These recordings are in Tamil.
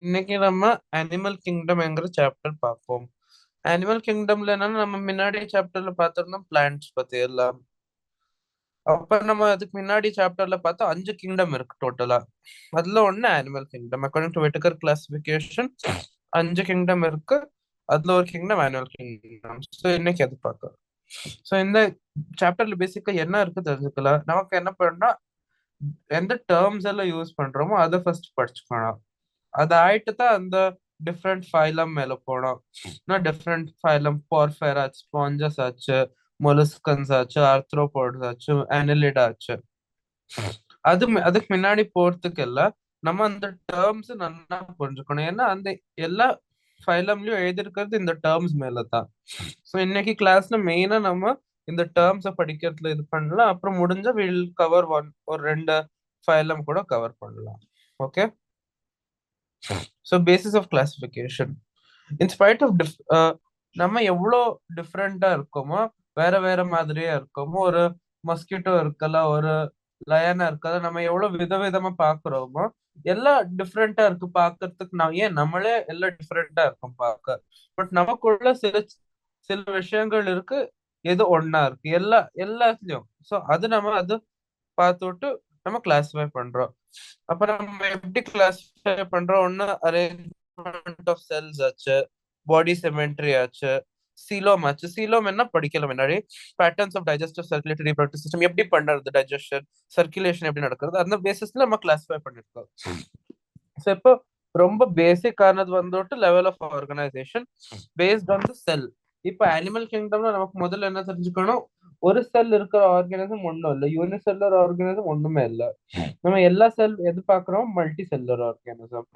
இன்னைக்கு நம்ம அனிமல் கிங்டம்ங்கிற சாப்டர் பார்ப்போம். அனிமல் கிங்டம்ல என்னன்னா நம்ம முன்னாடி சாப்டர்ல பார்த்திருந்தோம் பிளான்ட்ஸ் பத்தி எல்லாம். அப்ப நம்ம அதுக்கு முன்னாடி சாப்டர்ல பார்த்தா 5 கிங்டம் இருக்கு டோட்டலா. அதுல ஒண்ணு animal kingdom. According to Whittaker classification 5 kingdom இருக்கு. அதுல ஒரு கிங்டம் அனிமல் கிங்டம். ஸோ இன்னைக்கு அது பார்க்கலாம். ஸோ இந்த சாப்டர்ல பேசிக்கா என்ன இருக்கு தெரிஞ்சுக்கலாம். நமக்கு என்ன பண்ணா எந்த டேர்ம்ஸ் எல்லாம் யூஸ் பண்றோமோ அதை ஃபர்ஸ்ட் படிச்சுக்கணும். அது ஆயிட்டு தான் அந்த டிஃப்ரெண்ட் ஃபைலம் மேல போனோம். டிஃப்ரெண்ட் ஃபைலம் போர்ஃபேர் ஆச்சு, ஸ்பாஞ்சஸ் ஆச்சு, மொலுஸ்கன்ஸ் ஆச்சு, ஆர்த்ரோபோட்ஸ் ஆச்சு, அனிலிட் ஆச்சு. அதுக்கு முன்னாடி போறதுக்கு எல்லாம் நம்ம அந்த டேர்ம்ஸ் நல்லா புரிஞ்சுக்கணும். ஏன்னா அந்த எல்லா ஃபைலம்லயும் எழுதியிருக்கிறது இந்த டேர்ம்ஸ் மேல தான். ஸோ இன்னைக்கு கிளாஸ்ல மெயினா நம்ம இந்த டேர்ம்ஸை படிக்கிறதுல இது பண்ணலாம். அப்புறம் முடிஞ்ச வில் கவர் ஒரு 2 ஃபைலம் கூட கவர் பண்ணலாம். Okay. So basis of classification in spite of நம்ம எவ்வளோ டிஃப்ரெண்டா இருக்கோமோ, வேற வேற மாதிரியே இருக்கோமோ, ஒரு மஸ்கிட்டோ இருக்கலாம், ஒரு லயனா இருக்கலாம், நம்ம எவ்வளவு விதவிதமா பாக்குறோமோ எல்லாம் டிஃப்ரெண்டா இருக்கு பாக்குறதுக்கு. நான் ஏன் நம்மளே எல்லாம் டிஃப்ரெண்டா இருக்கும் பார்க்க. பட் நமக்குள்ள சில சில விஷயங்கள் இருக்கு, எது ஒண்ணா இருக்கு எல்லாத்துலயும். ஸோ அது பார்த்துட்டு நம்ம கிளாஸிஃபை பண்றோம். அப்ப நம்ம எப்படி கிளாஸிஃபை பண்றோம்? ஒண்ணு அரேஞ்ச்மெண்ட் ஆஃப் செல்ஸ் ஆச்சு, பாடி சிமெட்ரி ஆச்சு, சீலோம் ஆச்சு. சீலோம் என்ன படிக்கல முன்னாடி, patterns of digestive circulatory reproductive system எப்படி பண்றது, டைஜஷன் சர்க்குலேஷன் எப்படி நடக்கிறது, அந்த பேசிஸ்ல நம்ம கிளாஸிஃபை பண்ணிருக்கோம். ஸோ இப்போ ரொம்ப பேசிக் ஆனது வந்துட்டு level of organisation based on the cell. இப்போ அனிமல் கிங்டம்ல நமக்கு முதல்ல என்ன தெரிஞ்சுக்கணும், ஒரு செல் இருக்கிற ஆர்கானிசம் ஒண்ணும் இல்லை, யூனிசெல்லர் ஆர்கானிசம் ஒண்ணுமே இல்லை. நம்ம எல்லா செல் எது பாக்குறோம், multi seller organism.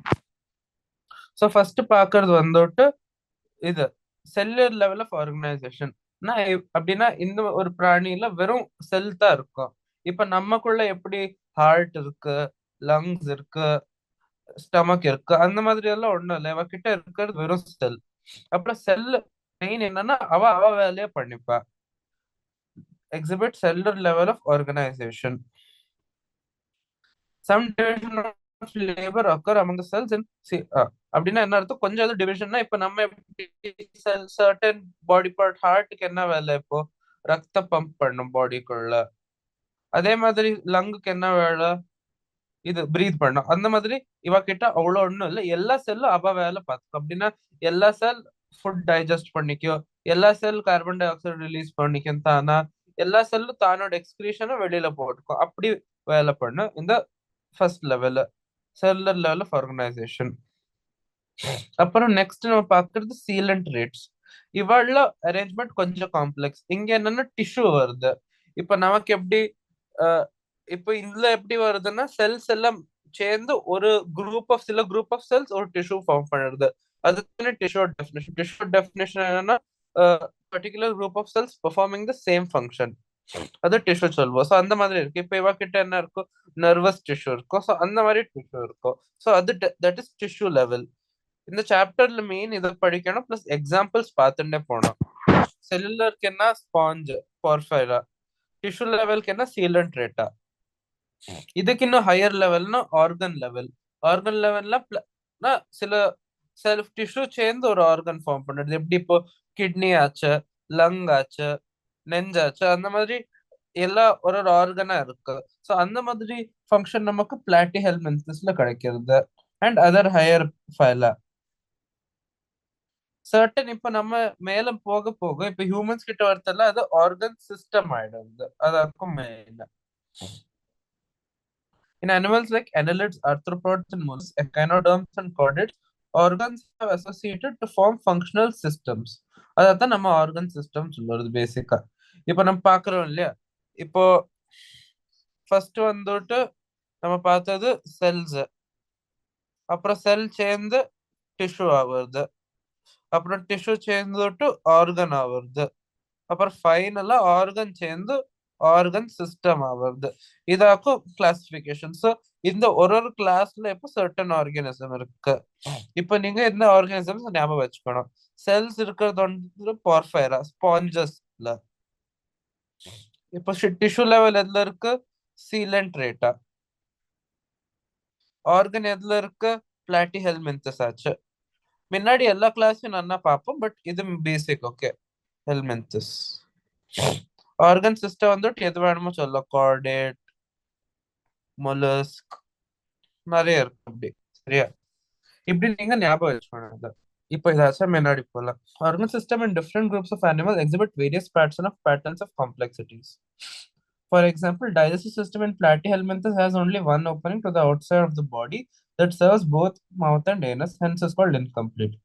So first பாக்குறது வந்துட்டு இது செல்லுலர் லெவல் ஆஃப் ஆர்கனைசேஷன். அப்படின்னா இந்த ஒரு பிராணியில வெறும் செல் தான் இருக்கும். இப்ப நமக்குள்ள எப்படி ஹார்ட் இருக்கு, லங்ஸ் இருக்கு, ஸ்டமக் இருக்கு, அந்த மாதிரி எல்லாம் ஒண்ணும் இல்லை. அவகிட்ட இருக்கிறது வெறும் செல். அப்புறம் செல் மெயின் என்னன்னா அவ வேலையை பண்ணிப்பா. Exhibit cellular level of organisation. Some division of labour occur among the cells in அப்படின்னா என்ன அர்த்தம், கொஞ்சம் அது டிவிஷன்னா இப்ப நம்ம எப்படி சர்டன் பாடி பார்ட், ஹார்ட்டுக்கு என்ன வேலை, இப்போ ரத்த பம்ப் பண்ணும் பாடிக்குள்ள. அதே மாதிரி லங்குக்கு என்ன வேலை, இது பிரீத் பண்ணும். அந்த மாதிரி இவ கிட்ட அவ்வளவு ஒண்ணும் இல்லை, எல்லா செல்லும் அவ வேலை பார்த்துக்கும். அப்படின்னா எல்லா செல் ஃபுட் டைஜஸ்ட் பண்ணிக்கோ, எல்லா செல் கார்பன் டை ஆக்சைடு ரிலீஸ் பண்ணிக்கும் தானா, எல்லா செல்லும் தானோட எக்ஸ்கிரீஷனை வெளியில போட்டுக்கும். அப்படி வேலை பண்ணு இந்த first level cellular level of organization. அப்புறம் நெக்ஸ்ட் நம்ம பார்க்கறது சீலண்ட் ரேட்ஸ். இவாழ்ல அரேஞ்ச்மெண்ட் கொஞ்சம் காம்ப்ளெக்ஸ். இங்க என்னன்னா டிஷ்யூ வருது. இப்ப நமக்கு எப்படி இப்ப இதுல எப்படி வருதுன்னா செல்ஸ் எல்லாம் சேர்ந்து ஒரு சில குரூப் ஆஃப் செல்ஸ் ஒரு டிஷ்யூ ஃபார்ம் பண்ணுறது. அதுக்கு டிஷ்யூ டெஃபினேஷன். டிஷ்யூ டெஃபினேஷன் என்னன்னா particular group of cells performing the same function, அது டிஷ்யூ சொல்வோம். ஸோ அந்த மாதிரி இருக்கு. இப்போ இவ கிட்ட என்ன இருக்கும், நர்வஸ் டிஷ்யூ இருக்கும். ஸோ அந்த மாதிரி டிஷ்யூ இருக்கும். ஸோ அது தட் இஸ் டிஷ்யூ லெவல். இந்த சாப்டர்ல மெயின் இதை படிக்கணும், பிளஸ் எக்ஸாம்பிள்ஸ் பார்த்துட்டே போனோம். செல்லுலருக்கு என்ன ஸ்பாஞ்ச் போர்ஃபைரா, டிஷ்யூ லெவலுக்கு என்ன சீலண்ட் ரேட்டா. இதுக்கு இன்னும் ஹையர் லெவல்னா ஆர்கன் லெவல். ஆர்கன் லெவல்ல சில செல்ஃப் டிஷ்யூ சேர்ந்து ஒரு ஆர்கன் ஃபார்ம் பண்ணுறது. எப்படி இப்போ கிட்னி ஆச்சு, லங் ஆச்சு, நெஞ்சாச்சு, அந்த மாதிரி எல்லா ஒரு ஒரு ஆர்கனா இருக்கு. ஸோ அந்த மாதிரி ஃபங்க்ஷன் நமக்கு பிளாட்டி ஹெல்மென்சிஸ்ல கிடைக்கிறது. And other higher phyla certain. இப்ப நம்ம மேல போக போக இப்ப ஹியூமன்ஸ் கிட்ட வரத்தெல்லாம் அது ஆர்கன் சிஸ்டம் ஆயிடுது. அதாக்கும் main. In animals like annelids, arthropods, and mollusks, echinoderms and chordates, organs have associated to form functional systems. அதான் நம்ம ஆர்கன் சிஸ்டம் சொல்றது பேசிக்கா. இப்ப நம்ம பாக்குறோம் இல்லையா, இப்போ ஃபர்ஸ்ட் வந்துட்டு நம்ம பார்த்தது செல்ஸ், அப்புறம் செல் சேர்ந்து டிஷ்யூ ஆகுறது, அப்புறம் டிஷ்யூ சேர்ந்துட்டு ஆர்கன் ஆகுறது, அப்புறம் ஃபைனலா ஆர்கன் சேர்ந்து ஆர்கன் சிஸ்டம் ஆகுறது. இதாக்கும் கிளாசிபிகேஷன். ஸோ இந்த ஒரு கிளாஸ்ல இப்போ சர்டன் ஆர்கானிசம் இருக்கு. இப்போ நீங்க இந்த ஆர்கானிசம்ஸ் ஞாபகம் வச்சுக்கணும். செல்ஸ் இருக்கிறது வந்து போர்ஃபைரா, ஸ்பாஞ்சஸ்ல. இப்போ டிஷ்யூ லெவல் எதுல இருக்கு, சீலண்ட் ரேட்டா. ஆர்கன் எதுல இருக்கு, பிளாட்டிஹெல்மின்தஸ் ஆச்சு. முன்னாடி எல்லா கிளாஸையும் நல்லா பார்ப்போம், பட் இது பேசிக். ஓகே, ஹெல்மின்தஸ். ஆர்கன் சிஸ்டம் வந்துட்டு எது வேணுமோ சொல்லலாம், கார்டேட், மொலஸ்க், நிறைய இருக்கு அப்படி. சரியா, இப்படி நீங்க ஞாபகம் வச்சுக்கோங்க. இப்போ இதாச்சும் முன்னாடி போகலாம். Organ system and different groups of animals exhibit various patterns of complexities. For example, digestive system in platyhelminthes has only one opening to the outside of the body that serves both mouth and anus, hence is called incomplete.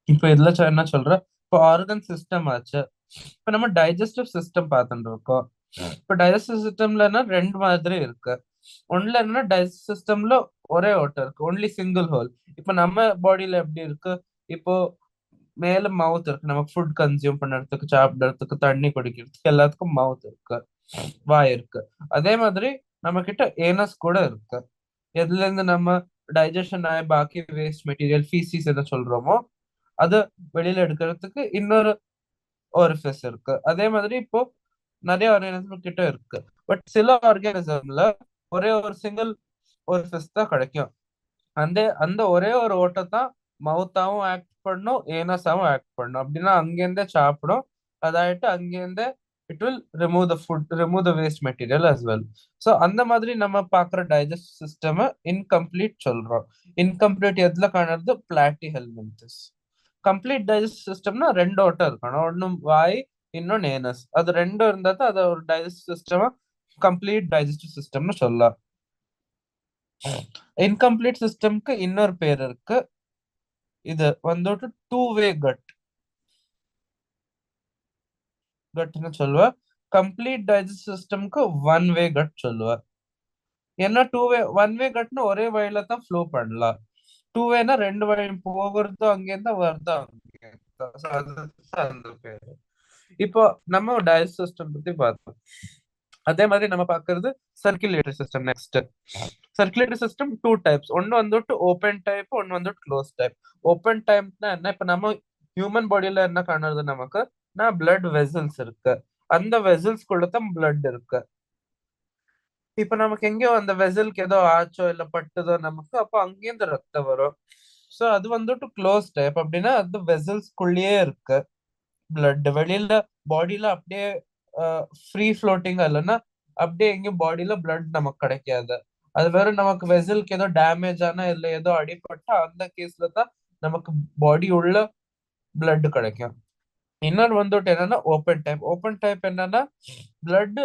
இப்போ இதுல என்ன சொல்ற, இப்போ ஆர்கன் சிஸ்டம் ஆச்சு. இப்போ நம்ம டைஜஸ்டிவ் சிஸ்டம் பார்த்துட்டு இருக்கோம். இப்போ டைஜஸ்டிவ் சிஸ்டம்லன்னா ரெண்டு மாதிரி இருக்கு. ஒன்னுல என்ன, டைஜஸ்டிவ் சிஸ்டம்ல ஒரே ஓட்டம் இருக்கு, ஒன்லி சிங்கிள் ஹோல். இப்போ நம்ம பாடியில எப்படி இருக்கு, இப்போ மேல மவுத் இருக்கு, நமக்கு ஃபுட் கன்சியூம் பண்ணுறதுக்கு, சாப்பிடறதுக்கு, தண்ணி குடிக்கிறதுக்கு எல்லாத்துக்கும் மவுத் இருக்கு, வாய் இருக்கு. அதே மாதிரி நம்ம கிட்ட ஏனஸ் கூட இருக்கு. எதுல இருந்து நம்ம டைஜஷன் ஆகி பாக்கி வேஸ்ட் மெட்டீரியல், ஃபீசிஸ் எதை சொல்றோமோ அது வெளியில எடுக்கிறதுக்கு இன்னொரு ஓரிஃபிஸ் இருக்கு. அதே மாதிரி இப்போ நிறைய ஆர்கானிசம் கிட்ட இருக்கு. பட் சில ஆர்கானிசம்ல ஒரே ஒரு சிங்கிள் ஓரிஃபிஸ் தான் கிடைக்கும். அந்த அந்த ஒரே ஒரு ஓட்டத்தான் மவுத்தாவும் ஆக்ட் பண்ணும், ஏனஸாவும் ஆக்ட் பண்ணும். அப்படின்னா அங்கேருந்தே சாப்பிடும், அதாயிட்டு அங்கேருந்தே it will remove the food, remove the waste material as well. So அந்த மாதிரி நம்ம பார்க்குற டைஜஸ்ட் சிஸ்டம் இன்கம்ப்ளீட் சொல்றோம். இன்கம்ப்ளீட் எதுல காணுறது, பிளாட்டிஹெல்மின்தஸ். கம்ப்ளீட் டைஜஸ்ட் சிஸ்டம்னா ரெண்டு ஓட்டம் இருக்கணும், ஒன்னும் வாய், இன்னொன்னு ஏனஸ். அது ரெண்டும் இருந்தா தான் அதை ஒரு டைஜஸ்ட் சிஸ்டமா கம்ப்ளீட் டைஜஸ்டிவ் சிஸ்டம்னு சொல்லலாம். இன்கம்ப்ளீட் சிஸ்டம்க்கு இன்னொரு பேர் இருக்கு, இது வந்துட்டு டூ வே கட்னு சொல்லுவ. கம்ப்ளீட் டைஜஸ்ட் சிஸ்டம்க்கு ஒன் வே கட் சொல்லுவ. ஏன்னா டூ வே, ஒன் வே கட்னு ஒரே வழியில தான் ஃப்ளோ பண்ணலாம். டூ வேனா ரெண்டு வழி போகிறதோ அங்கேருந்தா வருதோ அங்கேருந்தா, அந்த பேரு. இப்போ நம்ம டைஜஸ்ட் சிஸ்டம் பத்தி பார்த்தோம். அதே மாதிரி நம்ம பார்க்கறது circulatory system. Next, circulatory system two types. ஒன்னு வந்துட்டு ஓப்பன் டைப், ஒன்னு வந்துட்டு க்ளோஸ் டைப். ஓப்பன் டைப்னா என்ன, இப்ப நம்ம ஹியூமன் பாடியில என்ன காணுறது, நமக்கு பிளட் வெசல்ஸ் இருக்கு, அந்த வெசல்ஸ்குள்ள தான் பிளட் இருக்கு. இப்ப நமக்கு எங்கேயோ அந்த வெசலுக்கு ஏதோ ஆச்சோ இல்ல பட்டுதோ நமக்கு, அப்போ அங்கேருந்து ரத்தம் வரும். ஸோ அது வந்துட்டு க்ளோஸ் டைப். அப்படின்னா அது வெசல்ஸ்குள்ளேயே இருக்கு பிளட், வெளியில பாடியில அப்படியே ஃப்ரீ ஃப்ளோட்டிங்கா இல்லைன்னா அப்படியே எங்கேயும் பாடியில பிளட் நமக்கு கிடைக்காது. அது வேற நமக்கு வெசலுக்கு ஏதோ டேமேஜ் ஆனா இல்ல ஏதோ அடிபட்டா அந்த கேஸ்ல தான் நமக்கு பாடி உள்ள பிளட் கிடைக்கும். இன்னொரு வந்துட்டு என்னன்னா ஓப்பன் டைப். ஓப்பன் டைப் என்னன்னா பிளட்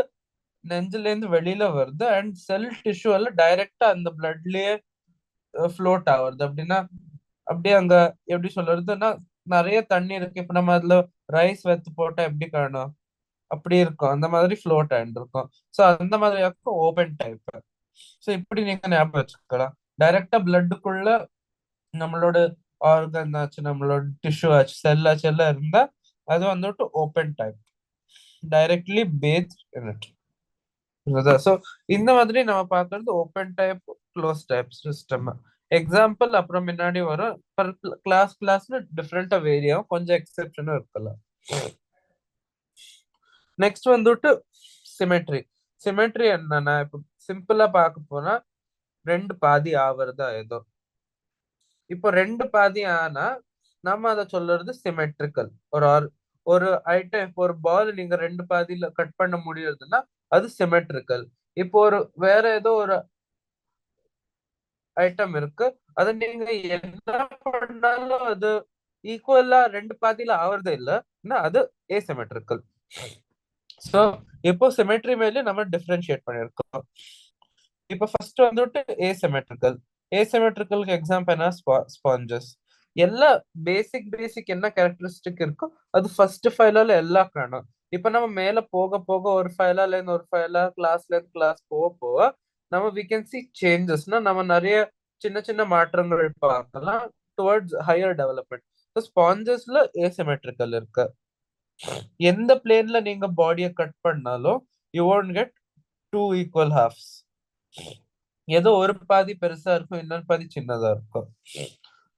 நெஞ்சில இருந்து வெளியில வருது அண்ட் செல் டிஷ்யூல டைரக்டா அந்த பிளட்லயே ஃப்ளோட் ஆகுறது. அப்படின்னா அப்படியே அங்க எப்படி சொல்றதுன்னா நிறைய தண்ணி இருக்கு, இப்ப நம்ம அதுல ரைஸ் வெத்து போட்டா எப்படி காணும், அப்படி இருக்கும், அந்த மாதிரி ஃப்ளோட் ஆயிட்டு இருக்கும். ஸோ அந்த மாதிரி இருக்கும் ஓபன் டைப். ஸோ இப்படி நீங்க ஞாபகம் வச்சுக்கலாம். டைரக்டா பிளட்டுக்குள்ள நம்மளோட ஆர்கன் ஆச்சு, நம்மளோட டிஷ்யூ ஆச்சு, செல் ஆச்சு எல்லாம் இருந்தா அது வந்துட்டு open type, directly based in it. So இந்த மாதிரி நம்ம பார்க்கறது open type, close type system. Example அப்புறம் முன்னாடி வரும். கிளாஸ்ல டிஃப்ரெண்டா வேரி ஆகும், கொஞ்சம் எக்ஸெப்ஷனும் இருக்கலாம். நெக்ஸ்ட் வந்துட்டு சிமெட்ரி. சிமெட்ரி என்னன்னா, இப்ப சிம்பிளா பார்க்க போனா ரெண்டு பாதி ஆவறதா ஏதோ. இப்போ ரெண்டு பாதி ஆனா நம்ம அதை சொல்றது சிமெட்ரிக்கல். ஒரு ஐட்டம், இப்போ ஒரு பால் நீங்க ரெண்டு பாதியில கட் பண்ண முடியறதுன்னா அது சிமெட்ரிக்கல். இப்போ ஒரு வேற ஏதோ ஒரு ஐட்டம் இருக்கு, அது நீங்க என்ன பண்ணாலும் அது ஈக்குவலா ரெண்டு பாதியில ஆவறதே இல்லைன்னா அது ஏசிமெட்ரிக்கல். சோ இப்போ சிமெட்ரி மேல நம்ம டிஃபரன்ஷியேட் பண்ணிருக்கோம். இப்போ ஃபர்ஸ்ட் வந்துட்டு ஏசிமெட்ரிக்கல். ஏசிமெட்ரிக்கலுக்கு எக்ஸாம்பிள் என்ன, ஸ்பாஞ்சஸ். எல்லா பேசிக் என்ன கேரக்டரிஸ்டிக் இருக்கோ அது ஃபர்ஸ்ட் ஃபைலால எல்லாம் காணும். இப்ப நம்ம மேல போக போக ஒரு ஃபைலால இருந்து ஒரு ஃபைலா, கிளாஸ்ல இருந்து கிளாஸ் போக போக நம்ம வி கேன் சி சேஞ்சஸ்னா நம்ம நிறைய சின்ன சின்ன மாற்றங்கள் பார்க்கலாம் டுவர்ட்ஸ் ஹையர் டெவலப்மெண்ட். ஸ்பாஞ்சஸ்ல ஏசிமெட்ரிக்கல் இருக்கு. எந்த பிளேன்ல நீங்க பாடியை கட் பண்ணாலும் you won't get two equal halves. ஏதோ ஒரு பாதி பெருசா இருக்கும், இன்னொரு பாதி சின்னதா இருக்கும்.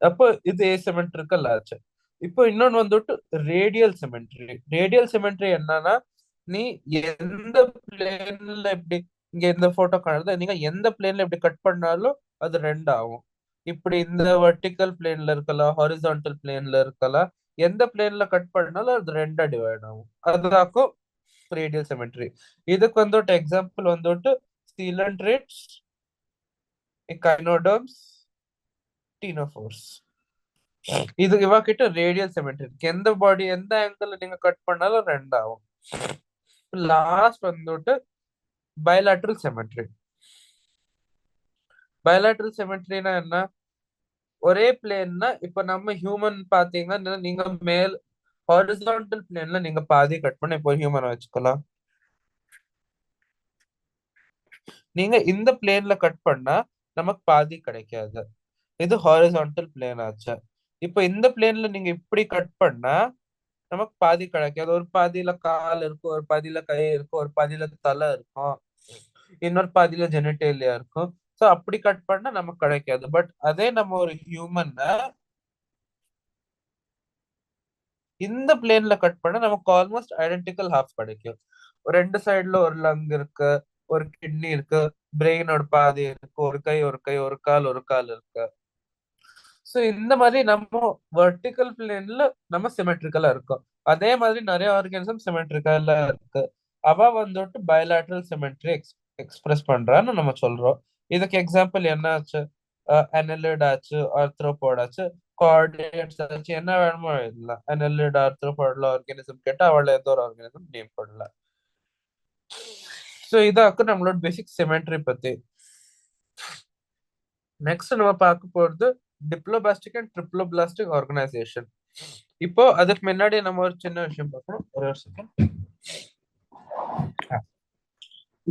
அப்போ இது ஏசிமெட்ரிக்கல் ஆச்சு. இப்போ இன்னொன்னு வந்துட்டு ரேடியல் சிமெட்ரி. ரேடியல் சிமெட்ரி என்னன்னா, நீ எந்த பிளேன்ல இப்படி, இங்க இந்த போட்டோ காணுது, நீங்க எந்த பிளேன்ல இப்படி கட் பண்ணாலும் அது ரெண்டு ஆகும். இப்படி இந்த வெர்டிக்கல் பிளேன்ல இருக்கலாம், ஹாரிசான்டல் பிளேன்ல இருக்கலாம். எந்த பிளேன்ல கட் பண்ணாலும் அது ரெண்டா டிவைட் ஆகும். அதுதாக்கும் ரேடியல் சிமெட்ரி. இதுக்கு வந்துட்டு எக்ஸாம்பிள் வந்துட்டு சீலண்ட்ரேட்ஸ், எக்கைனோடர்ம்ஸ், டீனோஃபோர்ஸ். இது இவ கிட்ட ரேடியல் சிமெட்ரி இருக்கு. எந்த பாடி எந்த ஆங்கிள் நீங்க கட் பண்ணாலும் ரெண்டாகும். லாஸ்ட் வந்துட்டு பயலாட்ரல் சிமெட்ரி. பயலாட்ரல் சிமெட்ரினா என்ன? ஒரே பிளேன்னா இப்ப நம்ம ஹியூமன் பாத்தீங்கன்னா நீங்க மேல் ஹாரிசான்டல் பிளேன்ல நீங்க பாதி கட் பண்ண இப்போ ஹியூமன் வச்சுக்கலாம். நீங்க இந்த பிளேன்ல கட் பண்ணா நமக்கு பாதி கிடைக்காது. இது ஹாரிசான்டல் பிளேன் ஆச்சு. இப்ப இந்த பிளேன்ல நீங்க இப்படி கட் பண்ணா நமக்கு பாதி கிடைக்காது. ஒரு பாதியில கால் இருக்கும், ஒரு பாதியில கை இருக்கும், ஒரு பாதியில தலை இருக்கும், இன்னொரு பாதியில ஜெனிடேலியா இருக்கும். சோ அப்படி கட் பண்ணா நமக்கு கிடைக்காது. பட் அதே நம்ம ஒரு ஹியூமன் இந்த பிளேன்ல கட் பண்ணா நமக்கு ஆல்மோஸ்ட் ஐடென்டிக்கல் ஹாஃப் கிடைக்கும். ரெண்டு சைடுல ஒரு லங் இருக்கு, ஒரு கிட்னி இருக்கு, பிரெயினோட பாதி இருக்கு, ஒரு கை ஒரு கை, ஒரு கால் இருக்கு. சோ இந்த மாதிரி நம்ம வெர்டிக்கல் பிளேன்ல நம்ம சிமெட்ரிக்கலா இருக்கும். அதே மாதிரி நிறைய ஆர்கானிசம் சிமெட்ரிக்கலா இருக்கு. அவ வந்துட்டு பயலாட்ரல் சிமெட்ரி எக்ஸ்பிரஸ் பண்றான்னு நம்ம சொல்றோம். இதுக்கு எக்ஸாம்பிள் என்ன ஆச்சு? அனலிட் ஆச்சு, ஆர்த்ரோபாட் ஆச்சு, கார்டேட்ஸ் ஆச்சு, என்ன வேணுமோ எழுதலாம். அனலிட் ஆர்த்ரோபாட்ல ஆர்கானிசம் கேட்டா அவள ஏதோ ஒரு ஆர்கானிசம் நேம் பண்ணலாம். சோ இதாக்கு நம்மளோட பேசிக் சிமெட்ரி பத்தி. நெக்ஸ்ட் நம்ம பார்க்க போறது டிப்ளோபிளாஸ்டிக் அண்ட் ட்ரிப்ளோபிளாஸ்டிக் ஆர்கனைசேஷன். இப்போ அதுக்கு முன்னாடி நம்ம ஒரு சின்ன விஷயம் பார்க்கணும். ஒரு second.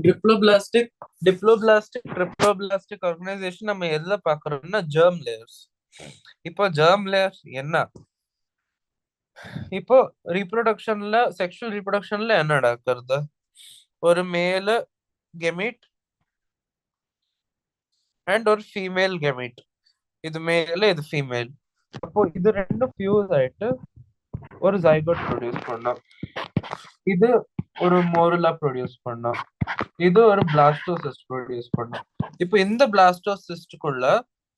Diploblastic diploblastic triploblastic organisation நம்ம எதுல பாக்குறோம்னா ஜெர்ம் லேயர்ஸ். இப்போ ஜெர்ம் லேயர்ஸ் என்ன? இப்போ ரீப்ரொடக்ஷன்ல செக்ஷுவல் ரீப்ரொடக்ஷன்ல என்ன நடக்கிறது? ஒரு மேல கெமிட் அண்ட் ஒரு ஃபீமேல் கெமிட். இது மேல இது ஃபீமேல். அப்போ இது ரெண்டும் ஃபியூஸ் ஆயிட்டு ஒரு ஜைகோட் ப்ரொடியூஸ் பண்ணும். இது ஒரு மோரலா ப்ரொடியூஸ் பண்ணும். இது ஒரு பிளாஸ்டோசிஸ்ட் ப்ரொடியூஸ் பண்ணும். இப்போ இந்த பிளாஸ்டோசிஸ்டுக்குள்ள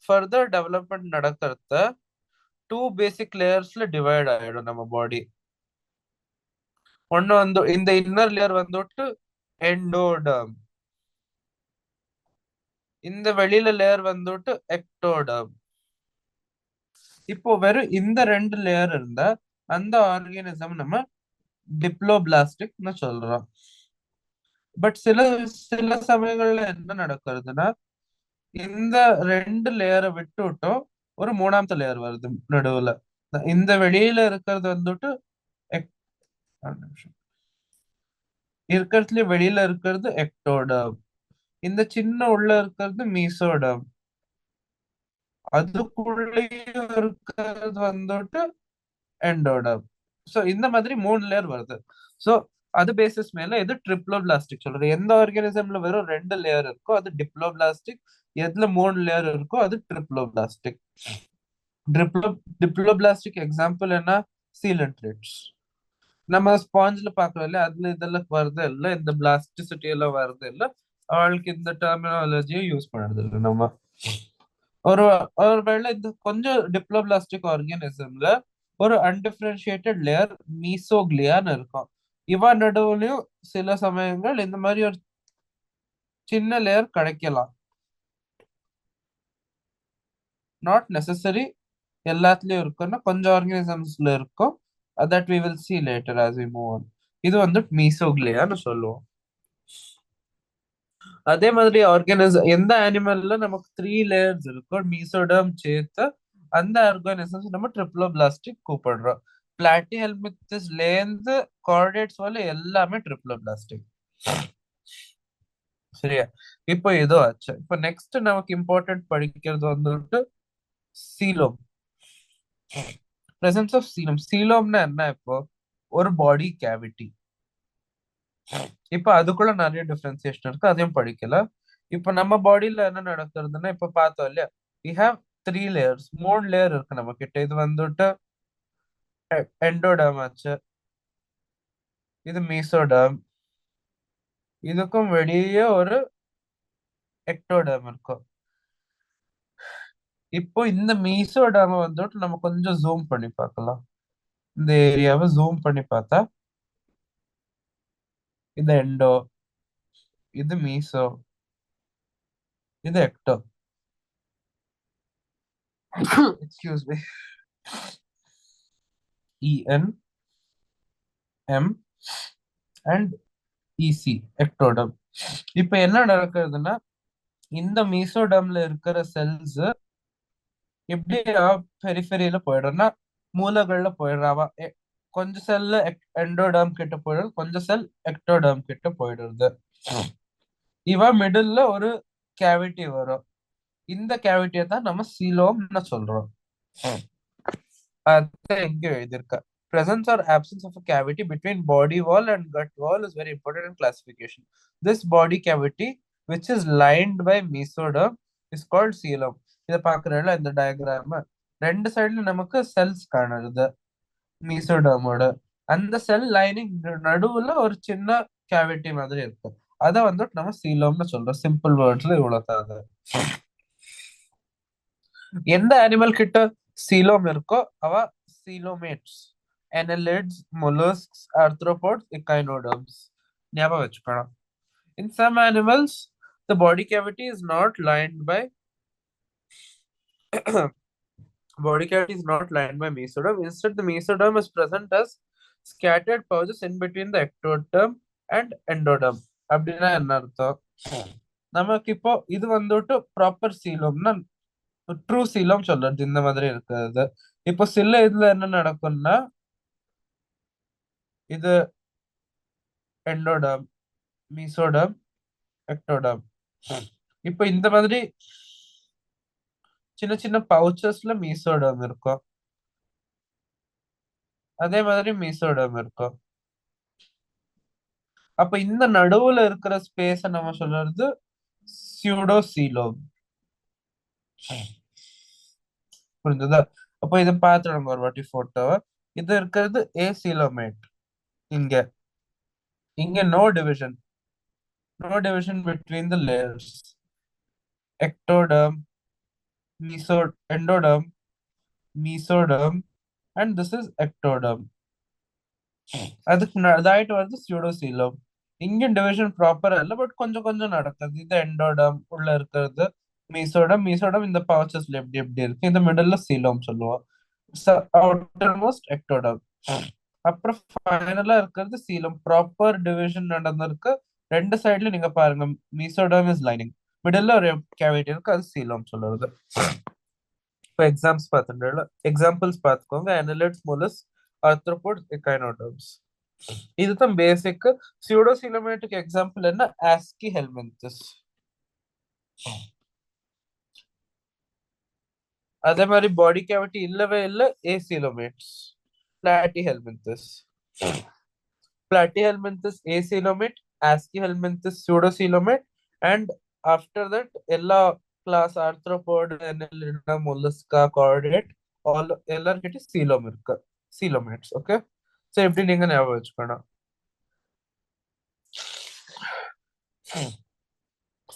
ஃபர்தர் டெவலப்மெண்ட் நடக்கிறத டூ பேசிக் லேயர்ஸ்ல டிவைட் ஆயிடும் நம்ம பாடி. ஒன்னு வந்து இந்த இன்னர் லேயர் வந்துட்டு எண்டோடர்ம், இந்த வெளியில லேயர் வந்துட்டு எக்டோடர்ம். இப்போ வெறும் இந்த ரெண்டு லேயர் இருந்தா அந்த ஆர்கானிசம் நம்ம டிப்ளோபிளாஸ்டிக்னு சொல்றோம். பட் சில சில சமயங்கள்ல என்ன நடக்கிறதுனா இந்த ரெண்டு லேயரை விட்டுட்டும் ஒரு மூணாமത്തെ லேயர் வருது நடுவுல. இந்த வெளியில இருக்கிறது வந்துட்டு ஒரு நிமிஷம். இருக்கிறதுல வெளியில இருக்கிறது எக்டோடர்ம், இந்த சின்ன உள்ள இருக்கிறது மீசோடர்ம், அதுக்குள்ளேயும் இருக்கிறது வந்துட்டு எண்டோடர்ம். சோ இந்த மாதிரி மூணு லேயர் வருது. சோ அது பேசிஸ் மேல இது ட்ரிப்ளோபிளாஸ்டிக் சொல்றது. எந்த ஆர்கானிசம்ல வெறும் ரெண்டு லேயர் இருக்கோ அது டிப்ளோபிளாஸ்டிக், எதுல மூணு லேயர் இருக்கோ அது ட்ரிப்ளோபிளாஸ்டிக். டிப்ளோ டிப்ளோபிளாஸ்டிக் எக்ஸாம்பிள் என்ன? சீலண்ட்ரேட்ஸ். நம்ம ஸ்பாஞ்ச்ல பாக்குறோம் இல்ல, அதுல இதெல்லாம் வருது இல்ல, இந்த பிளாஸ்டிசிட்டி எல்லாம் வருது இல்ல, அவளுக்கு இந்த டெர்மினாலஜியை யூஸ் பண்றது இல்லை நம்ம. ஒரு ஒருவேளை இந்த கொஞ்சம் டிப்ளோபிளாஸ்டிக் ஆர்கானிசம்ல ஒரு அன்டிஃபரன்ஷியேட்டட் லேயர் மீசோக்லியான்னு இருக்கும். இவ நடுவுலயும் சில சமயங்கள் இந்த மாதிரி ஒரு சின்ன லேயர் கிடைக்கலாம். நாட் நெசசரி எல்லாத்துலயும் இருக்குன்னா கொஞ்சம் ஆர்கானிசம்ஸ்ல இருக்கும். That we will see later as we move on. இது வந்து மீசோக்லியான்னு சொல்லுவோம். அதே மாதிரி ஆர்கானிசம் எந்த அனிமல்ல நமக்கு த்ரீ லேயர்ஸ் இருக்கும் மீசோடர்ம் சேர்த்து அந்த ஆர்கானிசம்ஸ் நம்ம ட்ரிப்ளோபிளாஸ்டிக் கூப்பிடுறோம். பிளாட்டி ஹெல்மின்தஸ்ல இருந்து கார்டேட்ஸ் வரை எல்லாமே ட்ரிப்ளோபிளாஸ்டிக். சரியா? இப்போ ஏதோ ஆச்சு. இப்போ நெக்ஸ்ட் நமக்கு இம்பார்ட்டன்ட் படிக்கிறது வந்துட்டு சீலோம். பிரசன்ஸ் ஆஃப் சீலம். சீலோம்னா என்ன? இப்போ ஒரு பாடி கேவிட்டி. இப்ப அதுக்குள்ள நிறைய டிஃபரன்சியேஷன் இருக்கு, அதையும் படிக்கல. இப்ப நம்ம பாடியில என்ன நடக்கிறதுன்னா இப்ப பார்த்தோம் இல்லையா, we have த்ரீ லேயர்ஸ், மூணு லேயர் இருக்கு நம்ம கிட்ட. இது வந்துட்டு எண்டோடர்ம் ஆச்சு, இது மீசோடர்ம், இதுக்கும் வெளியே ஒரு எக்டோடர்ம் இருக்கும். இப்போ இந்த மீசோடாம வந்துட்டு நம்ம கொஞ்சம் ஜூம் பண்ணி பார்க்கலாம். இந்த ஏரியாவை ஜூம் பண்ணி பார்த்தா இது எண்டோ, இது மீசோ, இது எக்டோ. Excuse me. இஎன், எம் அண்ட் இசி, எக்டோடம். இப்ப என்ன நடக்குதுன்னா இந்த மீசோடம்ல இருக்கிற செல்ஸ் எப்படி பெரிஃபெரியில போயிடும்னா மூலகள்ல போயிடுறாவா. கொஞ்சம் செல்ல எண்டோடர்ம் கிட்ட போயிடுது, கொஞ்சம் செல் எக்டோடர்ம் கிட்ட போயிடுறது. இவ மிடில்ல ஒரு கேவிட்டி வரும். இந்த கேவிட்டியை தான் நம்ம சீலோம்னு சொல்றோம். அதான் எங்க எழுதியிருக்க. Presence or absence of a cavity between body wall and gut wall is very important in classification. This body cavity, which is lined by mesoderm, is called coelom. இதை பாக்குறதுல இந்த டயக்ராம் ரெண்டு சைடுல நமக்கு செல்ஸ் காணுது மீசோடர்மோட. அந்த செல் லைனிங் நடுவுல ஒரு சின்ன கேவிட்டி மாதிரி இருக்கும். அதை வந்துட்டு நம்ம சீலோம்னு சொல்றோம். சிம்பிள் வேர்ட்ஸ்ல இவ்வளவு. எந்த அனிமல் கிட்ட சீலோம் இருக்கோ அவ coelomates. annelids, mollusks, arthropods, echinoderms. ஞாபகம் வச்சுக்கணும். In some animals, the body cavity is not lined by body cavity is not lined by mesoderm. Instead, the mesoderm is present as scattered pouches in between the ectoderm and endoderm. அப்படின்னா என்ன அர்த்தம்? நமக்கு இப்போ இது வந்துட்டு ப்ராப்பர் சீலோம்னா ட்ரூ சீலம் சொல்றது இந்த மாதிரி இருக்கிறது. இப்போ சில இதுல என்ன நடக்கும்னா இது எண்டோடம், மீசோடம், எக்டோடம். இப்போ இந்த மாதிரி சின்ன சின்ன பவுச்சஸ்ல மீசோடம் இருக்கும், அதே மாதிரி மீசோடம் இருக்கும். அப்ப இந்த நடுவுல இருக்கிற ஸ்பேஸ நம்ம சொல்றது சியூடோசீலோம். புரிஞ்சுதா? அப்போ இதை பார்த்துடுங்க ஒரு வாட்டி போட்டோவை. இது இருக்கிறது ஏசீலோமேட். இங்க இங்க no division between the layers. Ectoderm, endoderm, mesoderm, and this is ectoderm. அதுக்கு அதாயிட்டு வருது சியூடோசீலம். இங்க டிவிஷன் ப்ராப்பரா இல்ல, பட் கொஞ்சம் கொஞ்சம் நடக்குது. இது எண்டோடம் உள்ள இருக்கிறது மீசோடம் இந்த பவுச்சஸ்ல எப்படி எப்படி இருக்கு. இந்த மிடல்ல சீலம் சொல்லுவோம். Outer most ectoderm. அப்புறம் ஃபைனலா இருக்கிறது சீலம். ப்ராப்பர் டிவிஷன் நடந்திருக்கு. ரெண்டு சைடுல நீங்க பாருங்க, மீசோடம் இஸ் லைனிங், மிடல்ல ஒரு கேவிட்டி இருக்கு, அது சீலம் சொல்லுறது. இப்போ எக்ஸாம்பிள்ஸ் பார்த்துக்கோங்க. annelids, mollusks, arthropods, echinoderms. இதுதான் பேசிக். சியூடோசீலமேட்டுக்கு எக்ஸாம்பிள் என்ன? ஆஸ்கி ஹெல்மின்தஸ். அதே மாதிரி பாடி கேவிட்டி இல்லவே இல்ல acoelomates. Platyhelminthes, acoelomate, Aschelminthes pseudocoelomate, and after that எல்லா class arthropod, annelida, mollusca, chordate எல்லார்கிட்ட சீலோம் இருக்கு, சீலோமேட்ஸ். ஓகே, சோ எப்படி நீங்க ஞாபகம் வச்சுக்கணும்.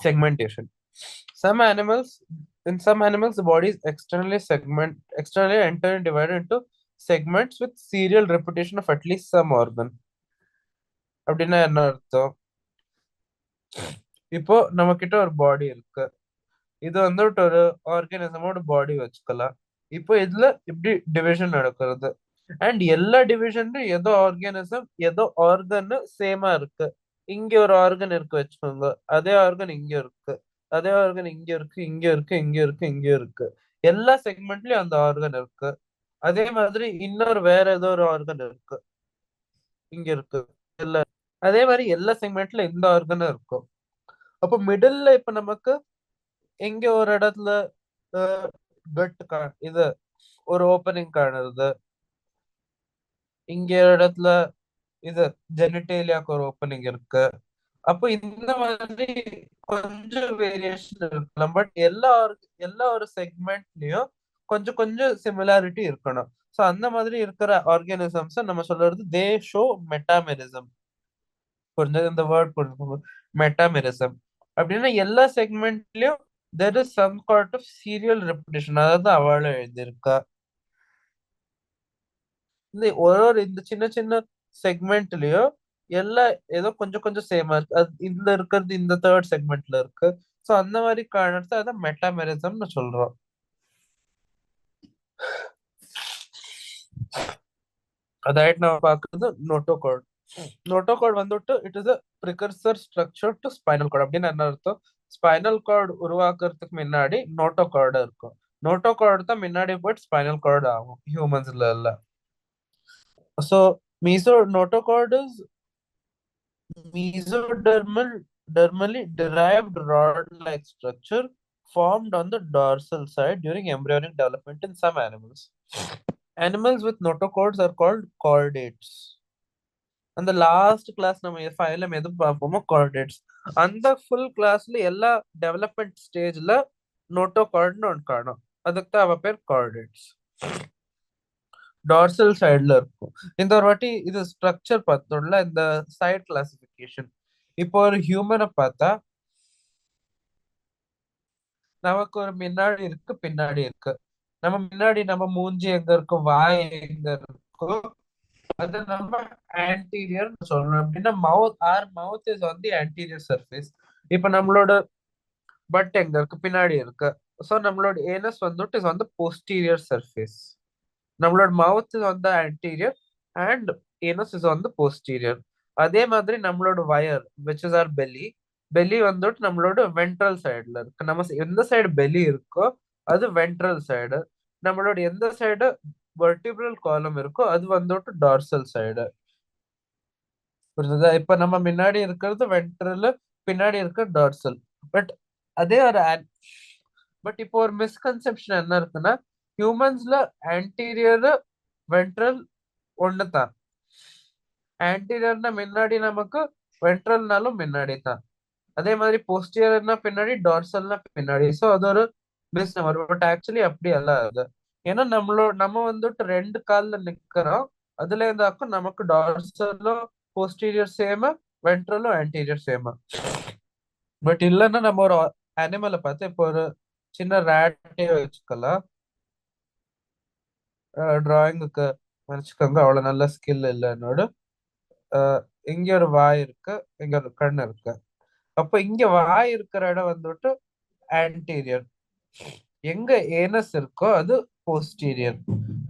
Segmentation. In some animals, the body is externally entered and divided into segments with serial repetition of at least some organ. அப்படின்னா என்ன அர்த்தம்? இப்போ நம்ம கிட்ட ஒரு பாடி இருக்கு. இது வந்துட்டு ஒரு ஆர்கானிசமோட பாடி வச்சுக்கலாம். இப்போ இதுல இப்படி டிவிஷன் நடக்கிறது. அண்ட் எல்லா டிவிஷன்லயும் ஏதோ ஆர்கானிசம் ஏதோ ஆர்கன் சேமா இருக்கு. இங்க ஒரு ஆர்கன் இருக்கு வச்சுக்கோங்க, அதே ஆர்கன் இங்க இருக்கு, அதே ஆர்கன் இங்க இருக்கு, இங்க இருக்கு, இங்க இருக்கு, இங்க இருக்கு. எல்லா செக்மெண்ட்லயும் அந்த ஆர்கன் இருக்கு. அதே மாதிரி இன்னொரு வேற ஏதோ ஒரு ஆர்கன் இருக்கு, இங்க இருக்கு. எல்லா அதே மாதிரி எல்லா செக்மெண்ட்ல இந்த ஆர்கனும் இருக்கும். அப்போ மிடில்ல இப்ப நமக்கு எங்க ஒரு இடத்துல கட் இது ஒரு ஓப்பனிங் காணுது, இங்க இடத்துல இது ஜெனிடேலியாக்கு ஒரு ஓப்பனிங் இருக்கு. அப்போ இந்த மாதிரி கொஞ்சம் வேரியேஷன் இருக்கலாம், பட் எல்லா ஒரு செக்மெண்ட்லயும் கொஞ்சம் கொஞ்சம் சிமிலாரிட்டி இருக்கணும். ஸோ அந்த மாதிரி இருக்கிற ஆர்கானிசம்ஸ் நம்ம சொல்றது தே ஷோ மெட்டாமெரிசம். புரிஞ்சது? இந்த வேர்ட் புரிஞ்சு மெட்டாமெரிசம் அப்படின்னா எல்லா செக்மெண்ட்லயும் there is some sort of serial repetition. அதாவது அவள் எழுதியிருக்கா. இந்த சின்ன சின்ன செக்மெண்ட்லயோ எல்லாம் ஏதோ கொஞ்சம் கொஞ்சம் சேமா இருக்கு. அது இதுல இருக்கிறது இந்த தேர்ட் செக்மெண்ட்ல இருக்கு. சோ அந்த மாதிரி காரணத்தை அதை மெட்டாமெரிசம்னு சொல்றோம். அதாயிட்டு நம்ம பாக்குறது நோட்டோகார்ட். நோட்டோகார்ட் வந்துட்டு it is a precursor structure to spinal cord. அப்படின்னு என்ன அர்த்தம்? ஸ்பைனல் கார்டு உருவாக்குறதுக்கு முன்னாடி நோட்டோகார்டு இருக்கும். நோட்டோகார்டு தான் முன்னாடி போயிட்டு ஸ்பைனல் கார்டு ஆகும் ஹியூமன்ஸ்ல இல்ல. So notochord is mesodermally derived rod-like structure formed on the dorsal side during embryonic development in some animals. Animals with notochords are called chordates. அந்த லாஸ்ட் கிளாஸ் நம்ம ஃபைல எது பார்ப்போமோ chordates. அந்த ஃபுல் கிளாஸ்ல எல்லா டெவலப்மெண்ட் ஸ்டேஜ்ல நோட்டோகார்ட்னு ஒன்று காணும். அதுக்கு தான் அவ பேர் chordates. டார்சல் சைடுல இருக்கும். இந்த ஒரு வாட்டி இது ஸ்ட்ரக்சர் பார்த்தோம்ல, இந்த சைட் கிளாசிபிகேஷன். இப்போ ஒரு ஹியூமனை பார்த்தா நமக்கு ஒரு முன்னாடி இருக்கு, பின்னாடி இருக்கு. நம்ம முன்னாடி நம்ம மூஞ்சி எங்க இருக்கும், வாய் எங்க இருக்கும், அது நம்ம ஆன்டீரியர் சொல்றோம். அப்படின்னா மவுத் is on the anterior surface. இப்ப நம்மளோட பட் எங்க இருக்கு, பின்னாடி இருக்கு. ஸோ நம்மளோட ஏனஸ் வந்துட்டு is on the posterior surface. நம்மளோட mouth is on the anterior and anus is on the posterior. அதே மாதிரி நம்மளோட வயர் விச் இஸ் ஆர் பெல்லி வந்துட்டு நம்மளோட வென்ட்ரல் சைடுல இருக்கு. நம்ம எந்த சைடு பெல்லி இருக்கோ அது வென்ட்ரல் சைடு. நம்மளோட எந்த சைடு வெர்டிபிரல் காலம் இருக்கோ அது வந்துட்டு டார்சல் சைடு. புரியுதா? இப்ப நம்ம முன்னாடி இருக்கிறது வென்ட்ரல், பின்னாடி இருக்க டார்சல். பட் அதே ஒரு பட் இப்போ ஒரு மிஸ்கன்செப்ஷன் என்ன இருக்குன்னா, ஹியூமன்ஸ்ல ஆன்டீரியர் வென்ட்ரல் ஒண்ணுதான். ஆன்டீரியர்னா முன்னாடி நமக்கு, வென்ட்ரல்னாலும் முன்னாடி தான். அதே மாதிரி போஸ்டியர்னா பின்னாடி, டார்சல்னா பின்னாடி. ஸோ அது ஒரு மிஸ் நம்பர். பட் ஆக்சுவலி அப்படி அல்ல அது. ஏன்னா நம்ம வந்துட்டு ரெண்டு கால்ல நிக்கிறோம். அதுல இருந்தாக்கும் நமக்கு டார்சலும் போஸ்டீரியர் சேம், வென்ட்ரலும் ஆன்டீரியர் சேம். பட் இல்லைன்னா நம்ம ஒரு அனிமலை பார்த்து, இப்போ ஒரு சின்ன ரேட்டே வச்சுக்கலாம். டிராயிங்குக்கு வச்சுக்கோங்க, அவ்வளவு நல்ல ஸ்கில் இல்லை என்னோட. இங்க ஒரு வாய் இருக்கு, இங்க ஒரு கண் இருக்கு. அப்ப இங்க வாய் இருக்கிற இடம் வந்துட்டு ஆன்டீரியர். எங்க ஏனஸ் இருக்கோ அது போஸ்டீரியர்.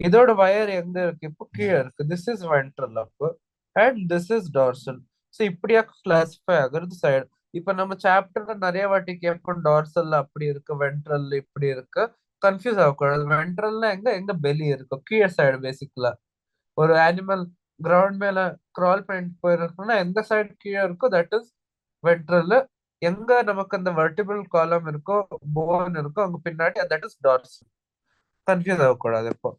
இதோட வயர் எங்க இருக்கு, இப்போ கீழே இருக்கு. திஸ் இஸ் வென்ட்ரல் அப்போ, and this is dorsal. So இப்படியா கிளாசிஃபை ஆகுறது சைடு. இப்ப நம்ம சாப்டர்ல நிறைய வாட்டி கேட்போம், டார்சல் அப்படி இருக்கு, வென்ட்ரல் இப்படி இருக்கு. கன்ஃபியூஸ் ஆகக்கூடாது. வென்ட்ரல்னா எங்க எங்க பெலி இருக்கும், கீழே சைடு. பேசிக்கலா ஒரு அனிமல் கிரவுண்ட் மேல கிரால் பண்ணிட்டு போயிருக்குன்னா எந்த சைடு கீழே இருக்கோ தட் இஸ் வென்ட்ரல். எங்க நமக்கு அந்த வெர்டிபிள் காலம் இருக்கோ, போன் இருக்கோ, அங்க பின்னாடி தட் இஸ் டார்சல். கன்ஃபியூஸ் ஆகக்கூடாது இப்போ.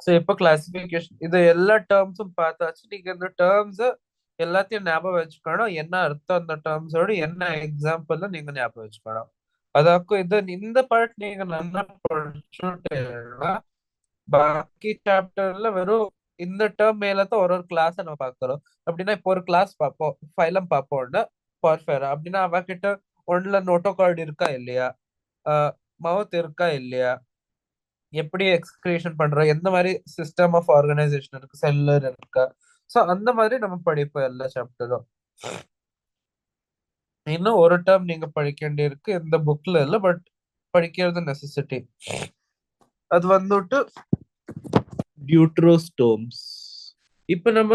ஸோ இப்போ கிளாசிபிகேஷன் இது எல்லா டேர்ம்ஸும் பார்த்தாச்சு. நீங்க இந்த டேர்ம்ஸ் எல்லாத்தையும் ஞாபகம் வச்சுக்கணும். என்ன அர்த்தம் அந்த டேர்ம்ஸோட, என்ன எக்ஸாம்பிள் நீங்க ஞாபகம் வச்சுக்கணும். அதாக்கும் இது இந்த பார்ட் நீங்க நல்லா படிச்சுட்டேன்னா பாக்கி சாப்டர்ல வெறும் இந்த டேர்ம் மேல தான் ஒரு ஒரு கிளாஸ் நம்ம பார்க்கிறோம். அப்படின்னா இப்போ ஒரு கிளாஸ் பார்ப்போம், ஃபைலம் பார்ப்போம்னா பார்ஃபேரா. அப்படின்னா அவகிட்ட ஒன்றுல நோட்டோகார்டு இருக்கா இல்லையா, மவுத் இருக்கா இல்லையா, எப்படி எக்ஸ்கிரீஷன் பண்றோம், எந்த மாதிரி சிஸ்டம் ஆஃப் ஆர்கனைசேஷன் இருக்கு, செல்லர் இருக்கா. ஸோ அந்த மாதிரி நம்ம படிப்போம் எல்லா சாப்டரும். இன்னும் ஒரு டேர்ம் நீங்க படிக்க வேண்டியிருக்கு, இந்த புக்ல இல்ல, பட் படிக்கிறது நெசசிட்டி. அது வந்துட்டு டியூட்ரோஸ்டோம்ஸ். இப்ப நம்ம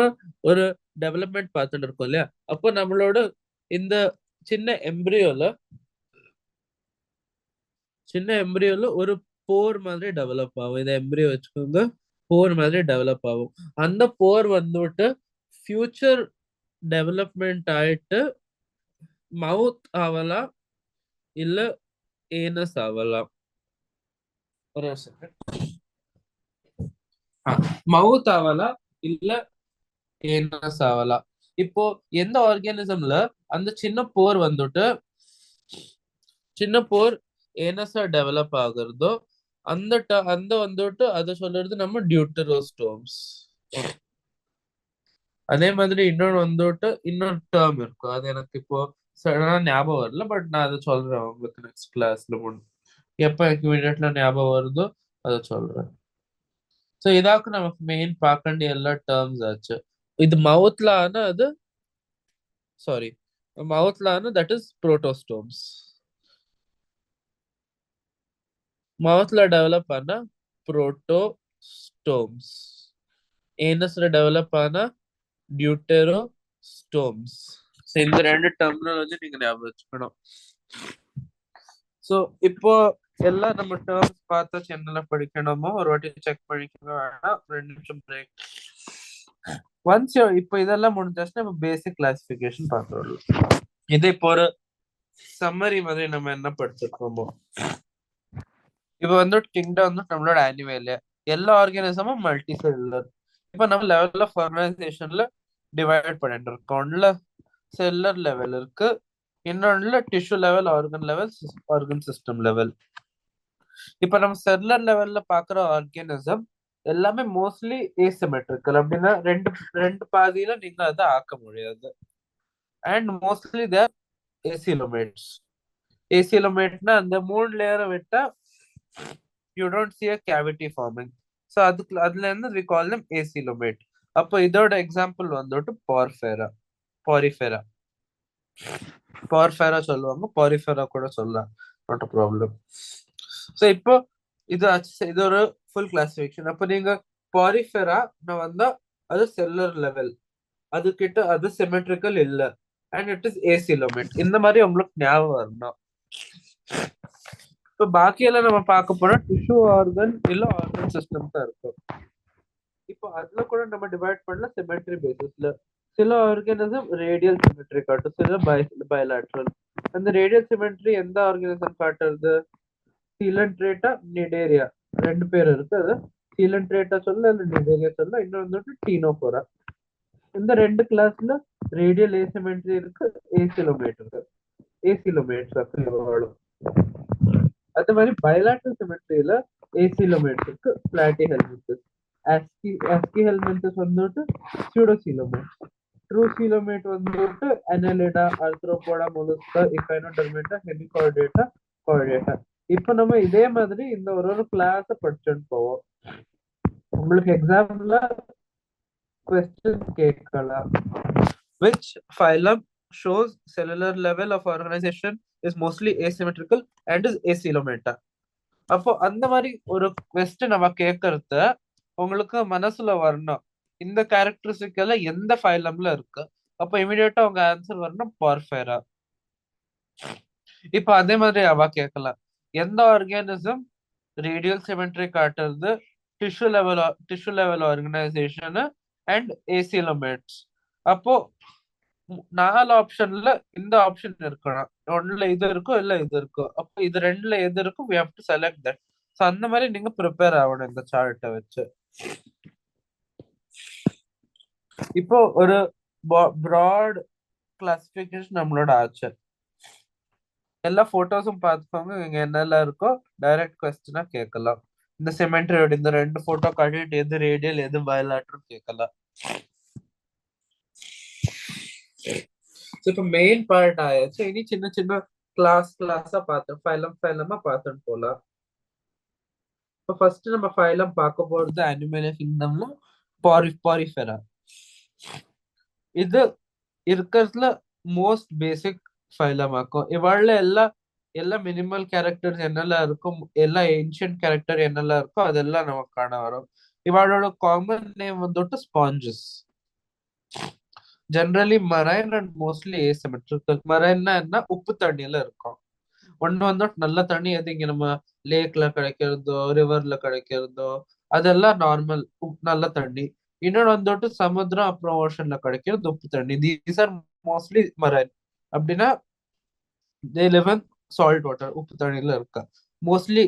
ஒரு டெவலப்மெண்ட் பார்த்துட்டு இருக்கோம் இல்லையா, அப்போ நம்மளோட இந்த சின்ன எம்பிரியோல ஒரு போர் மாதிரி டெவலப் ஆகும். இந்த எம்பிரியோ வச்சுக்கோங்க, போர் மாதிரி டெவலப் ஆகும். அந்த போர் வந்துட்டு ஃபியூச்சர் டெவலப்மெண்ட் ஆயிட்டு மவுத் ஆகலாம், இல்ல ஏனஸ் ஆகலாம். ஒரு மவுத் ஆகலாம், இல்ல ஏனஸ் ஆகலாம். இப்போ எந்த ஆர்கானிசம்ல அந்த சின்ன போர் ஏனஸா டெவலப் ஆகுறதோ அந்த வந்துட்டு அதை சொல்றது நம்ம டியூட்டரோஸ்டோம்ஸ். அதே மாதிரி இன்னொரு டேர்ம் இருக்கும். அது எனக்கு இப்போ சடனா ஞாபகம் வரல. பட் நான் அதை சொல்றேன் உங்களுக்கு நெக்ஸ்ட் கிளாஸ்ல எப்ப எனக்கு இமீடியட்ல ஞாபகம் வருதோ அதை சொல்றேன். ಸೊ ಇದಾಕು ನಮಕ್ ಮೇನ್ ಪಾಕಂಡಿ ಎಲ್ಲ ಟರ್ಮ್ಸ್ ಆಚು. ಇದು ಮೌತ್ಲ ಅನ್ನ ಅದು ಸಾರಿ ಮೌತ್ಲ ಅನ್ನ ದಟ್ ಇಸ್ ಪ್ರೋಟೋಸ್ಟೋಮ್ಸ್. ಮೌತ್ಲ ಡೆವಲಪ್ ಅನ್ನ ಪ್ರೋಟೋಸ್ಟೋಮ್ಸ್. ಏನಸ್ರ ಡೆವಲಪ್ ಅನ್ನ டியூட்டெரோஸ்டோம்ஸ். இந்த ரெண்டு டெர்மினாலஜி நீங்க ஞாபகம் வச்சுக்கணும். சோ இப்போ எல்லாம் நம்ம டேர்ம்ஸ் பார்த்து என்னெல்லாம் படிக்கணுமோ ஒரு வாட்டி செக் பண்ணிக்கணும். வேணாம் 2 நிமிஷம் பிரேக். ஒன்ஸ் இப்போ இதெல்லாம் முடிஞ்சாச்சுன்னா நம்ம பேசிக் கிளாசிஃபிகேஷன் பார்த்துடலாம். இது இப்போ ஒரு சம்மரி மாதிரி நம்ம என்ன படிச்சிருக்கோமோ. இப்போ கிங்டம் நம்மளோட ஆனிமேல எல்லா ஆர்கானிசமும் மல்டி செல்லுலர். இப்போ நம்ம லெவல் ஆஃப் ஆர்கனைசேஷன்ல டிவைட் பண்ணிட்டு இருக்கோம். ஒன்னுல செல்லர் லெவல் இருக்கு, இன்னொன்னுல tissue level, organ level, organ system level. இப்ப நம்ம செல்லர் லெவல்ல பாக்குற ஆர்கானிசம் எல்லாமே மோஸ்ட்லி ஏசிமெட்ரிக்கல். அப்படின்னா ரெண்டு ரெண்டு பாதியில நீங்க அதை ஆக்க முடியாது. அண்ட் மோஸ்ட்லி தேர் ஏசிலோமேட்ஸ். ஏசிலோமேட்னா அந்த 3 லேயரை விட்டா you don't see a cavity forming. So அதுல இருந்து வி கால் தம் ஏசிலோமேட். அப்போ இதோட எக்ஸாம்பிள் பாரிஃபெரா. பாரிஃபெரா சொல்லுவாங்க, பாரிஃபெரா கூட சொல்லலாம், நாட் அ ப்ராப்ளம். ஸோ இப்போ இது ஒரு ஃபுல் கிளாசிஃபிகேஷன். அப்போ நீங்க பாரிஃபெரா வந்தா அது செல்லர் லெவல், அது கிட்ட அது சிமெட்ரிக்கல் இல்ல, அண்ட் இட் இஸ் ஏசிலோமேட். இந்த மாதிரி உங்களுக்கு ஞாபகம் வரணும். இப்போ பாக்கியெல்லாம் நம்ம பார்க்க போனா டிஷ்யூ ஆர்கன் இல்ல ஆர்கன் சிஸ்டம் தான் இருக்கும். இப்போ அதுல கூட நம்ம டிவைட் பண்ணல சிமெட்ரி பேசிஸ்ல. சில ஆர்கானிசம் ரேடியல் சிமெட்ரி காட்டும், சில பயலாட்ரல். அந்த ரேடியல் சிமெட்ரி எந்த ஆர்கானிசம் காட்டுறது? சீலன்ட்ரேட்டா, நிடேரியா, 2 பேர் இருக்கு. அது சீலன்ட்ரேட்டா சொல்ல இல்ல நிடேரியா சொல்ல. இன்னொன்று டீனோபோரா. இந்த 2 கிளாஸ்ல ரேடியல் ஏசிமெட்ரி இருக்கு, ஏசிலோமேட் இருக்கு. ஏசிலோமேட்ஸ் அப்படி. அதே மாதிரி பயலாட்ரல் சிமெட்ரியில ஏசிலோமேட் இருக்கு, பிளாட்டிஹெல்மின்தஸ். ஆஸ்கிஹெல்மின்தஸ் சூடோசீலோமேட். ட்ரூசீலோமேட் அனலிடா, Arthropoda, மொலுஸ்கா, இக்கைனோடெர்மேட்டா, Hemichordata, Chordata. இப்ப நம்ம இதே மாதிரி இந்த ஒரு கிளாஸ படிச்சுட்டு போவோம். உங்களுக்கு எக்ஸாம்ல question கேட்கலாம். Which phylum shows cellular level of organization is mostly asymmetrical and is acoelomata? அப்போ அந்த மாதிரி ஒரு கொஸ்டின் நம்ம கேட்கறது உங்களுக்கு மனசுல வரணும். இந்த கேரக்டரிஸ்டிக் எல்லாம் எந்த ஃபைலம்ல இருக்கு? அப்போ இமிடியேட்டா உங்க ஆன்சர் வரணும் பாரிஃபெரா. இப்ப அதே மாதிரி அவ கேட்கலாம், எந்த ஆர்கானிசம் ரேடியல் சிமெட்ரி காட்டுறது, டிஷ்யூ லெவல் ஆர்கனைசேஷன் அண்ட் ஏசிலோமேட்ஸ். அப்போ 4 ஆப்ஷன்ல இந்த ஆப்ஷன் இருக்கணும். ஒண்ணுல இது இருக்கும், இல்ல இது இருக்கும். அப்போ இது 2ல எது இருக்கும், we have to select that. So அந்த மாதிரி நீங்க ப்ரிப்பேர் ஆகணும் இந்த சார்ட்டை வச்சு. இப்போ ஒரு ப்ராட் கிளாசிபிகேஷன் நம்மளோட ஆச்சு. எல்லா போட்டோஸும் பார்த்துக்கோங்க, இங்க என்னெல்லாம் இருக்கோ டைரக்ட் கொஸ்டினா கேட்கலாம். இந்த சிமெண்ட்ரியோட இந்த 2 போட்டோ காட்டிட்டு எது ரேடியல் எது பயலாட்ரும் கேட்கலாம். இப்ப மெயின் பார்ட் ஆயாச்சு. இனி சின்ன சின்ன கிளாஸா பார்த்தோம், ஃபைலமா பார்த்துட்டு போலாம். இப்போ ஃபர்ஸ்ட் நம்ம ஃபைலம் பார்க்க போறது அனிமேலியா கிங்டம்ல பாரிஃபெரா. இது இருக்கிறதுல மோஸ்ட் பேசிக் ஃபைலமாக்கும். இவாழ்ல எல்லா மினிமல் கேரக்டர்ஸ் என்னெல்லாம் இருக்கும், எல்லா ஏன்ஷியன்ட் கேரக்டர் என்னெல்லாம் இருக்கோ அதெல்லாம் நமக்கு காண வரும். இவாளோட common name sponges. Generally marine and mostly asymmetrical. மரைன்னா என்ன, உப்பு தண்ணியில இருக்கும். ஒண்ணு நல்ல தண்ணி, எது இங்க நம்ம லேக்ல கிடைக்கிறதோ ரிவர்ல கிடைக்கிறதோ அதெல்லாம் நார்மல் நல்ல தண்ணி. இன்னொன்னு சமுத்திரம் அப்புறம் ஓஷன்ல கிடைக்கிறது உப்பு தண்ணி. These are mostly marine. அப்படின்னா they live in salt water, உப்பு தண்ணியில இருக்க. மோஸ்ட்லி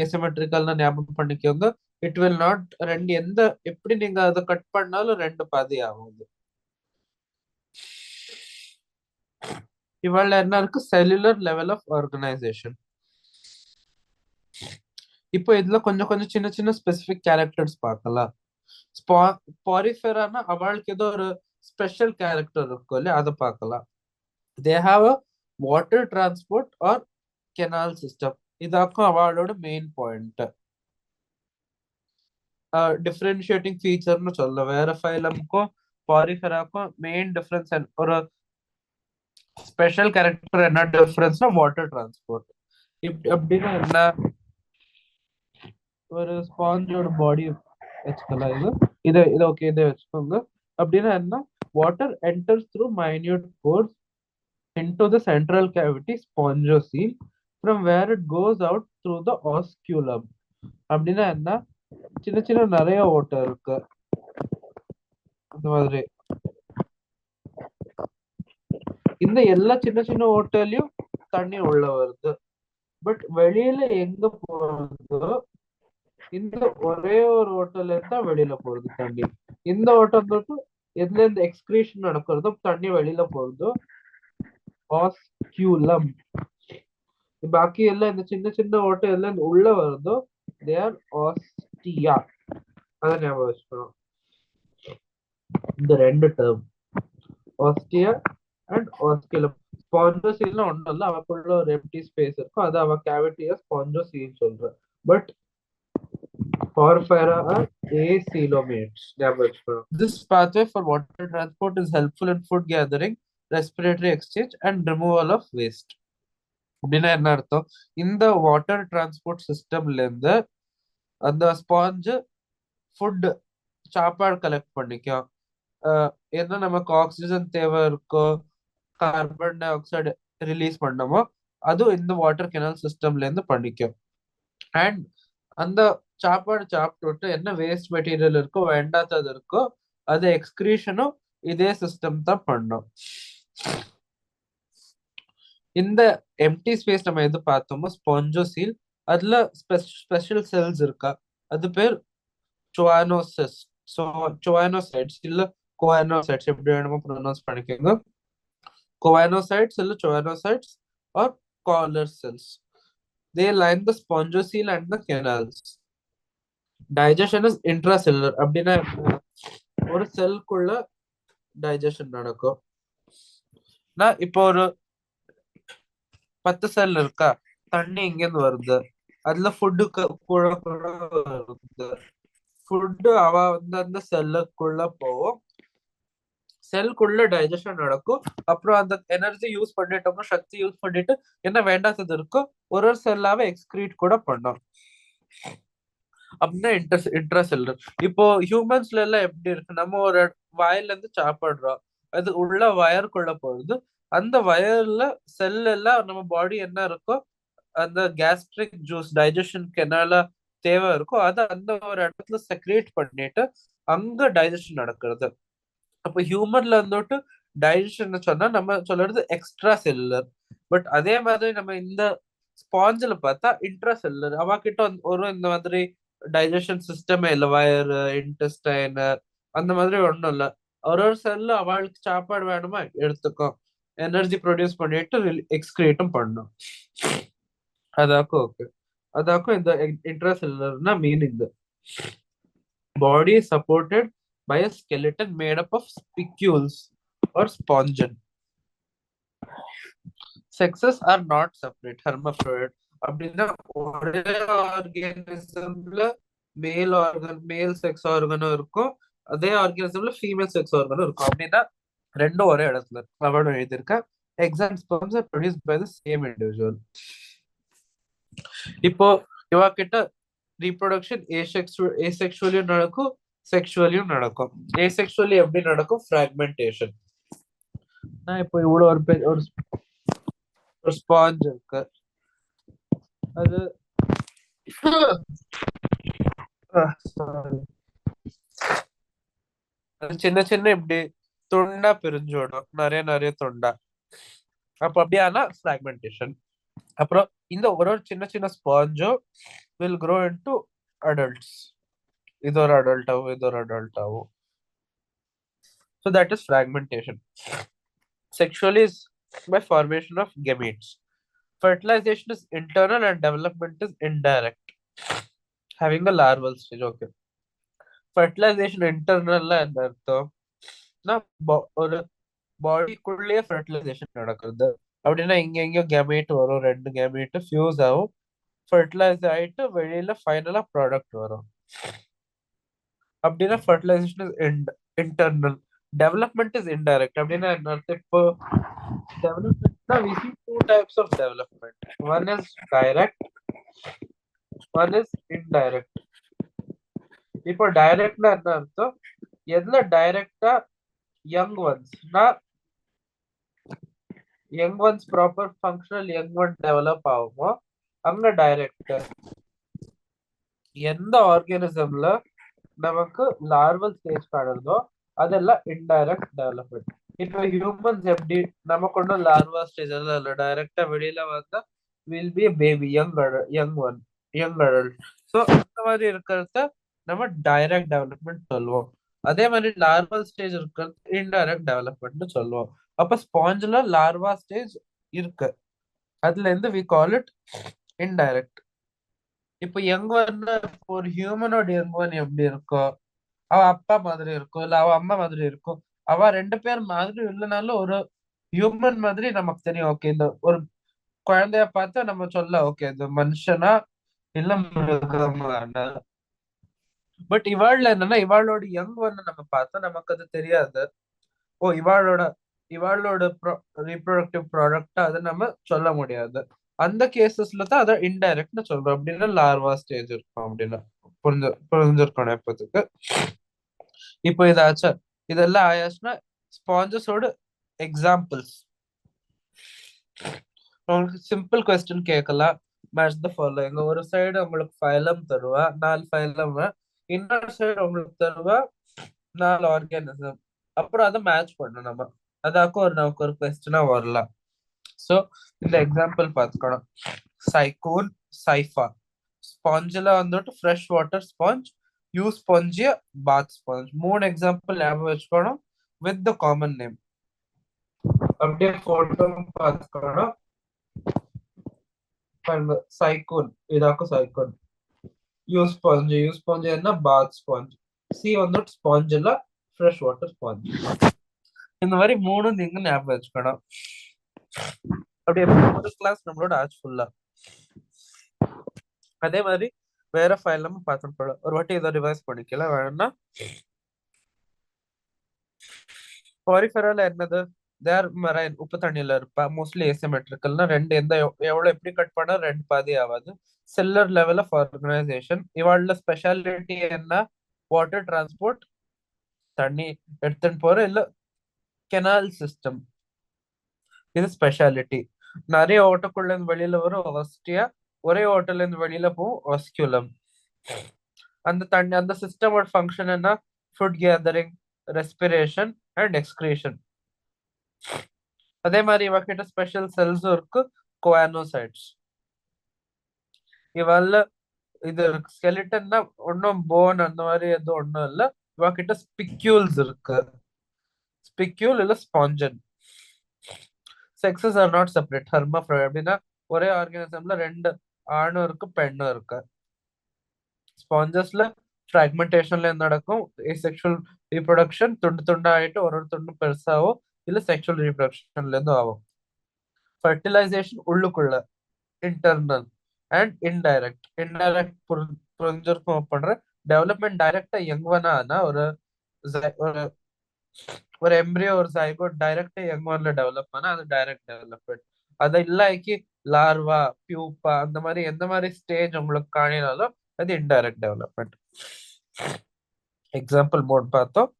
ஏசிமெட்ரிக்கல்னா ஞாபகம் பண்ணிக்கோங்க. இட் வில் நாட் ரெண்டு எப்படி நீங்க அதை கட் பண்ணாலும் 2 பாதி ஆகும். இவாள என்ன இருக்கு, செல்லுலர் லெவல் ஆஃப் ஆர்கனைசேஷன். இப்போ இதுல கொஞ்சம் சின்ன சின்ன ஸ்பெசிபிக் கேரக்டர்ஸ் பார்க்கலாம். பாரிஃபெரானா அவளுக்கு ஏதோ ஒரு ஸ்பெஷல் கேரக்டர் இருக்கும் இல்லையா, அதை பார்க்கலாம். They have a water transport or canal system. இதாக்கும் அவளோட மெயின் பாயிண்ட். டிஃபரன்ஷியேட்டிங் ஃபீச்சர்னு சொல்ல, வேற ஃபைலமுக்கும் பாரிஃபெராக்கும் மெயின் டிஃபரன்ஸ் ஒரு ஸ்பெஷல் கேரக்டர் என்ன டிஃபரன்ஸ்னா வாட்டர் டிரான்ஸ்போர்ட். அப்படின்னா என்ன, ஒரு ஸ்பாஞ்சோட பாடி வச்சுக்கலாம். இது இது ஓகே, இதை வச்சுக்கோங்க. அப்படின்னா என்ன, water enters through minute force into the central cavity spongiocele from where it goes out through the osculum. அப்படின்னா என்ன, சின்ன சின்ன நிறைய ஓட்டை இருக்கு அந்த மாதிரி. இந்த எல்லா சின்ன சின்ன ஓட்டையிலயும் தண்ணி உள்ள வருது. பட் வெளியில எங்க போறதோ இந்த ஒரே ஒரு ஓட்டல இருந்தா வெளியில போறது தண்ணி. இந்த ஓட்டம் வந்துட்டு எதுல இருந்து எக்ஸ்கிரீஷன் நடக்கிறதோ தண்ணி வெளியில போறதோ ஆஸ்கியூலம். பாக்கி எல்லாம் இந்த சின்ன சின்ன ஓட்டை எல்லாம் உள்ள வருதோ தே ஆர் ஆஸ்டியா. அத ஞாபகம் வச்சுக்கணும். இந்த ரெண்டு டேர்ம் ஆஸ்டியா அண்ட் ஆஸ்கியூலம். ஸ்பாஞ்சோசீல்னா ஒண்ணும் இல்ல, அவக்குள்ள ஒரு எம்டி ஸ்பேஸ் இருக்கும், அது அவ கேவிட்டியா ஸ்பாஞ்சோசீல் சொல்ற. But porphyra are acoelomates. This pathway for water transport is helpful in food gathering, respiratory exchange, and removal of waste. அப்படின்னா என்ன அர்த்தம், இந்த வாட்டர் டிரான்ஸ்போர்ட் சிஸ்டம்ல இருந்து அந்த ஸ்பாஞ்சு ஃபுட் சாப்பாடு கலெக்ட் பண்ணிக்கும். என்ன நமக்கு ஆக்சிஜன் தேவை இருக்கோ, கார்பன் டை ஆக்சைடு ரிலீஸ் பண்ணமோ அதுவும் இந்த வாட்டர் கெனால் சிஸ்டம்ல இருந்து பண்ணிக்கும். அண்ட் அந்த சாப்பாடு சாப்பிட்டு என்ன வேஸ்ட் மெட்டீரியல் இருக்கோ, வேண்டாதது இருக்கோ, அது எக்ஸ்கிரீஷனும் இதே சிஸ்டம் தான் பண்ணும். இந்த எம்டி ஸ்பேஸ் நம்ம எது பார்த்தோமோ ஸ்பாஞ்சோசீல், அதுல ஸ்பெஷல் செல்ஸ் இருக்கா, அது பேர் சோயானோசைட்ஸ் இல்ல கோயானோசைட்ஸ், எப்படி வேணுமோ ப்ரொனவுன்ஸ் பண்ணிக்கோங்க. கோயானோசைட்ஸ் இல்ல choanocytes or collar cells. They line the spongiocele and the canals. Digestion is intracellular. அப்படின்னா ஒரு செல்குள்ள டைஜஷன் நடக்கும். இப்போ ஒரு 10 செல் இருக்கா, தண்ணி இங்கிருந்து வருது, அதுல ஃபுட்டு கூட வருது. ஃபுட்டு அவ அந்த செல்லுக்குள்ள போகும், செல்குள்ள டைஜஷன் நடக்கும். அப்புறம் அந்த எனர்ஜி யூஸ் பண்ணிட்டோம்னா, சக்தி யூஸ் பண்ணிட்டு என்ன வேண்டாதது இருக்கோ ஒரு செல்லாவே எக்ஸ்கிரீட் கூட பண்ணும். அப்படின்னா இன்ட்ராசெல்லுலர். இப்போ ஹியூமன்ஸ்ல எல்லாம் எப்படி இருக்கு, நம்ம ஒரு வாயில இருந்து சாப்பிடுறோம், அது உள்ள வயருக்குள்ள போகுது. அந்த வயர்ல செல் எல்லாம் நம்ம பாடி என்ன இருக்கோ, அந்த கேஸ்ட்ரிக் ஜூஸ் டைஜஷனுக்கு என்னெல்லாம் தேவை இருக்கோ அதை அந்த ஒரு இடத்துல செக்ரேட் பண்ணிட்டு அங்க டைஜஷன் நடக்கிறது. அப்போ ஹியூமன்ல வந்துட்டு டைஜஷன் சொன்னா நம்ம சொல்றது எக்ஸ்ட்ரா செல்லுலர். பட் அதே மாதிரி நம்ம இந்த ஸ்பாஞ்சில் பார்த்தா இன்ட்ரா செல்லுலர். அவ கிட்ட ஒரு இந்த மாதிரி டைஜஷன் சிஸ்டமே இல்லை, வயரு இன்டெஸ்டைன் அந்த மாதிரி ஒன்றும் இல்லை. ஒரு செல்லு அவளுக்கு சாப்பாடு வேணுமா எடுத்துக்கும், எனர்ஜி ப்ரொடியூஸ் பண்ணிட்டு எக்ஸ்கிரீட்டும் பண்ணும். அதாக்கும் ஓகே. அதாக்கும் இந்த இன்ட்ரா செல்லுலர்னா meaning. Body is supported by a skeleton made up of spicules or spongin. Sexes are not separate, hermaphrodite. அப்படின்னா ஒரே ஆர்கானிசம்ல மேல் செக்ஸ் ஆர்கனும் இருக்கும், அதே ஆர்கானிசம்ல ஃபீமேல் செக்ஸ் ஆர்கனும் இருக்கும். அப்படின்னா ரெண்டும் ஒரே இடத்துல அவட எழுதியிருக்க. Eggs and sperms are produced by the same individual. இப்போ இவ கிட்ட ரீப்ரொடக்ஷன் ஏசெக்சுவலியும் நடக்கும், செக்ஷுவலியும் நடக்கும். ஏசெக்சுவலி எப்படி நடக்கும், ஃப்ராக்மெண்டேஷன். இப்போ இவ்வளவு ஒரு ஸ்பாஞ்ச் இருக்கு, அது சின்ன சின்ன இப்படி துண்டா பிரிஞ்சோடும், நிறைய துண்டா. அப்ப அப்படியானா ஃப்ராக்மெண்டேஷன். அப்புறம் இந்த ஒரு சின்ன சின்ன ஸ்பாஞ்சும் will grow into adults. இது ஒரு அடல்ட் ஆகும், இது ஒரு அடல்ட் ஆகும். So that is fragmentation. Sexually is by formation of gametes. Fertilization is internal and development is indirect, having a larval stage. Okay. Fertilisation இன்டர்னல்ல என்ன அர்த்தம்? ஒரு பாடிக்குள்ளேயே ஃபர்டிலைசேஷன் நடக்குது. அப்படின்னா இங்க எங்கேயோ கேமெட் வரும், ரெண்டு கேமெட் ஃபியூஸ் ஆகும், ஃபர்டிலைஸ் ஆயிட்டு வெளியில ஃபைனலா ப்ராடக்ட் வரும். அப்படின்னா fertilisation is internal. Development is indirect. அப்படின்னா என்ன அர்த்தம்? இப்போ டெவலப்மெண்ட்னா we see two types of development. One is direct, one is indirect. இப்போ டைரக்ட்னா என்ன அர்த்தம்? எதுல டைரக்டா யங் ஒன்ஸ்னா young ones proper functional young one develop ஆகுமோ அங்க டைரக்ட். எந்த ஆர்கானிசம்ல நமக்கு லார்வல் ஸ்டேஜ் காணுதோ அதெல்லாம் இன்டைரக்ட் டெவலப்மெண்ட். இப்போ ஹியூமன்ஸ் எப்படி நமக்கு ஒன்றும் லார்வா ஸ்டேஜ் எல்லாம் இல்லை, டைரக்டா வெளியில வந்தா will be baby, young adult. So அந்த மாதிரி இருக்கிறத நம்ம டைரக்ட் டெவலப்மெண்ட் சொல்லுவோம். அதே மாதிரி லார்வல் ஸ்டேஜ் இருக்கிறது இன்டைரக்ட் டெவலப்மெண்ட்னு சொல்லுவோம். அப்ப ஸ்பாஞ்சில் லார்வா ஸ்டேஜ் இருக்கு, அதுல இருந்து வி கால் இட் இன்டைரக்ட். இப்போ யங் ஒன், ஒரு ஹியூமனோட யங் ஒன் எப்படி இருக்கோ, அவ அப்பா மாதிரி இருக்கும் இல்ல அவ அம்மா மாதிரி இருக்கும். அவ ரெண்டு பேர் மாதிரி இல்லைனாலும் ஒரு ஹியூமன் மாதிரி நமக்கு தெரியும். ஓகே, இந்த ஒரு குழந்தைய பார்த்தா நம்ம சொல்ல ஓகே இது மனுஷனா இல்ல மிருகமான்னு. பட் இவாள்ல என்னன்னா இவாளோட யங் ஒன்னு நம்ம பார்த்தா நமக்கு அது தெரியாது. ஓ இவாளோட ரீப்ரொடக்டிவ் ப்ராடக்ட் அதை நம்ம சொல்ல முடியாது. அந்த கேசஸ்ல தான் அதை இன்டைரக்ட்னு சொல்றோம். அப்படின்னா லார்வா ஸ்டேஜ் இருக்கும் அப்படின்னா புரிஞ்சிருக்கணும் எப்போதுக்கு. இப்போ இதாச்சும் இதெல்லாம் ஆயாச்சுன்னா ஸ்பாஞ்சஸோட எக்ஸாம்பிள்ஸ். உங்களுக்கு சிம்பிள் கொஸ்டின் கேட்கலாம். Match the following. ஒரு சைடு உங்களுக்கு ஃபைலம் தருவா 4 ஃபைலம், இன்னொரு சைடு உங்களுக்கு தருவா 4 ஆர்கானிசம். அப்புறம் அதை மேட்ச் பண்ணணும் நம்ம. அதாக்கும் நமக்கு ஒரு கொஸ்டினா வரலாம். ஸோ இந்த எக்ஸாம்பிள் பார்த்துக்கணும். Saigon, Scypha. ஸ்பாஞ்சில் வந்துட்டு fresh water sponge, Euspongia bath sponge. 3 example ஞாபகம் வச்சுக்கணும் வித் த காமன் நேம். அப்படியே போட்டோ பார்த்துக்கணும். சைகோன் இதாக்கும் சைகோன். யூ ஸ்பாஞ்ச் என்ன பாத் ஸ்பாஞ்ச். சி வந்துட்டு ஸ்பாஞ்சில் ஃப்ரெஷ் வாட்டர் ஸ்பாஞ்ச். இந்த மாதிரி 3 நீங்க ஞாபகம் வச்சுக்கணும். அப்படியே ஒரு கிளாஸ் நம்மளோட ஆச்சு ஃபுல்லா. அதே மாதிரி வேற ஃபைல் நம்ம பார்த்துட்டு ஒரு வாட்டி இதை ரிவைஸ் பண்ணிக்கல வேணும்னா. பாரிஃபெரால என்னது? தேர் மெரைன், உப்பு தண்ணியில இருப்பா, மோஸ்ட்லி ஏசிமெட்ரிக்கல்னா ரெண்டு எந்த எவ்வளவு எப்படி கட் பண்ணா ரெண்டு பாதி ஆகாது. Cellular level of organisation. இவாள ஸ்பெஷாலிட்டி என்ன? வாட்டர் டிரான்ஸ்போர்ட், தண்ணி எடுத்துட்டு போற இல்ல கெனால் சிஸ்டம், இது ஸ்பெஷாலிட்டி. நிறைய ஓட்டக்குள்ள இருந்து வெளியில வரும் ஆஸ்டியா, ஒரே ஓட்டல இருந்து வெளியில போகும் ஆஸ்குலம். அந்த தண்ணி அந்த சிஸ்டமோட ஃபங்க்ஷன் என்ன? Food gathering, respiration and excretion. அதே மாதிரி இவகிட்ட ஸ்பெஷல் செல்ஸும் இருக்கு, கோஆனோசைட்ஸ். இவல்ல இது ஸ்கெலிட்டன்னா ஒன்னும் போன் அந்த மாதிரி எதுவும் ஒன்றும் இல்லை. இவகிட்ட ஸ்பிக்யூல்ஸ் இருக்கு. ஸ்பிக்யூல் இல்ல spongin. Sexes are not separate. Hermaphrodite அப்படின்னா ஒரே ஆர்கானிசம்ல ரெண்டு ஆணும் இருக்கு பெண்ணும் இருக்கு. ஸ்பாஞ்சஸ்ல ஃப்ராக்மெண்டேஷன்ல நடக்கும். செக்ஷுவல் ரீப்ரொடக்ஷன் துண்டு துண்டா ஆயிட்டு ஒரு துண்டு பெருசாகும், இல்ல செக்ஷுவல் ரீப்ரொடக்ஷன்ல இருந்து ஆகும். ஃபர்டிலைசேஷன் உள்ளுக்குள்ள இன்டர்னல் அண்ட் இன்டைரக்ட். இன்டைரக்ட் புரிஞ்சிருக்கும் பண்ற. டெவலப்மெண்ட் டைரக்டா யங்வனா ஒரு ஒரு எம்ப்ரியோ ஒரு சைகோட் டைரக்டா யங் ஒன்ல டெவலப் பண்ணா அது டைரக்ட் டெவலப்மெண்ட். அது இல்லாக்கி லார்வா, பியூப்பா அந்த மாதிரி எந்த மாதிரி ஸ்டேஜ் உங்களுக்கு காணினாலும் அது இன்டைரக்ட் டெவலப்மெண்ட். எக்ஸாம்பிள் 3 பார்த்தோம்.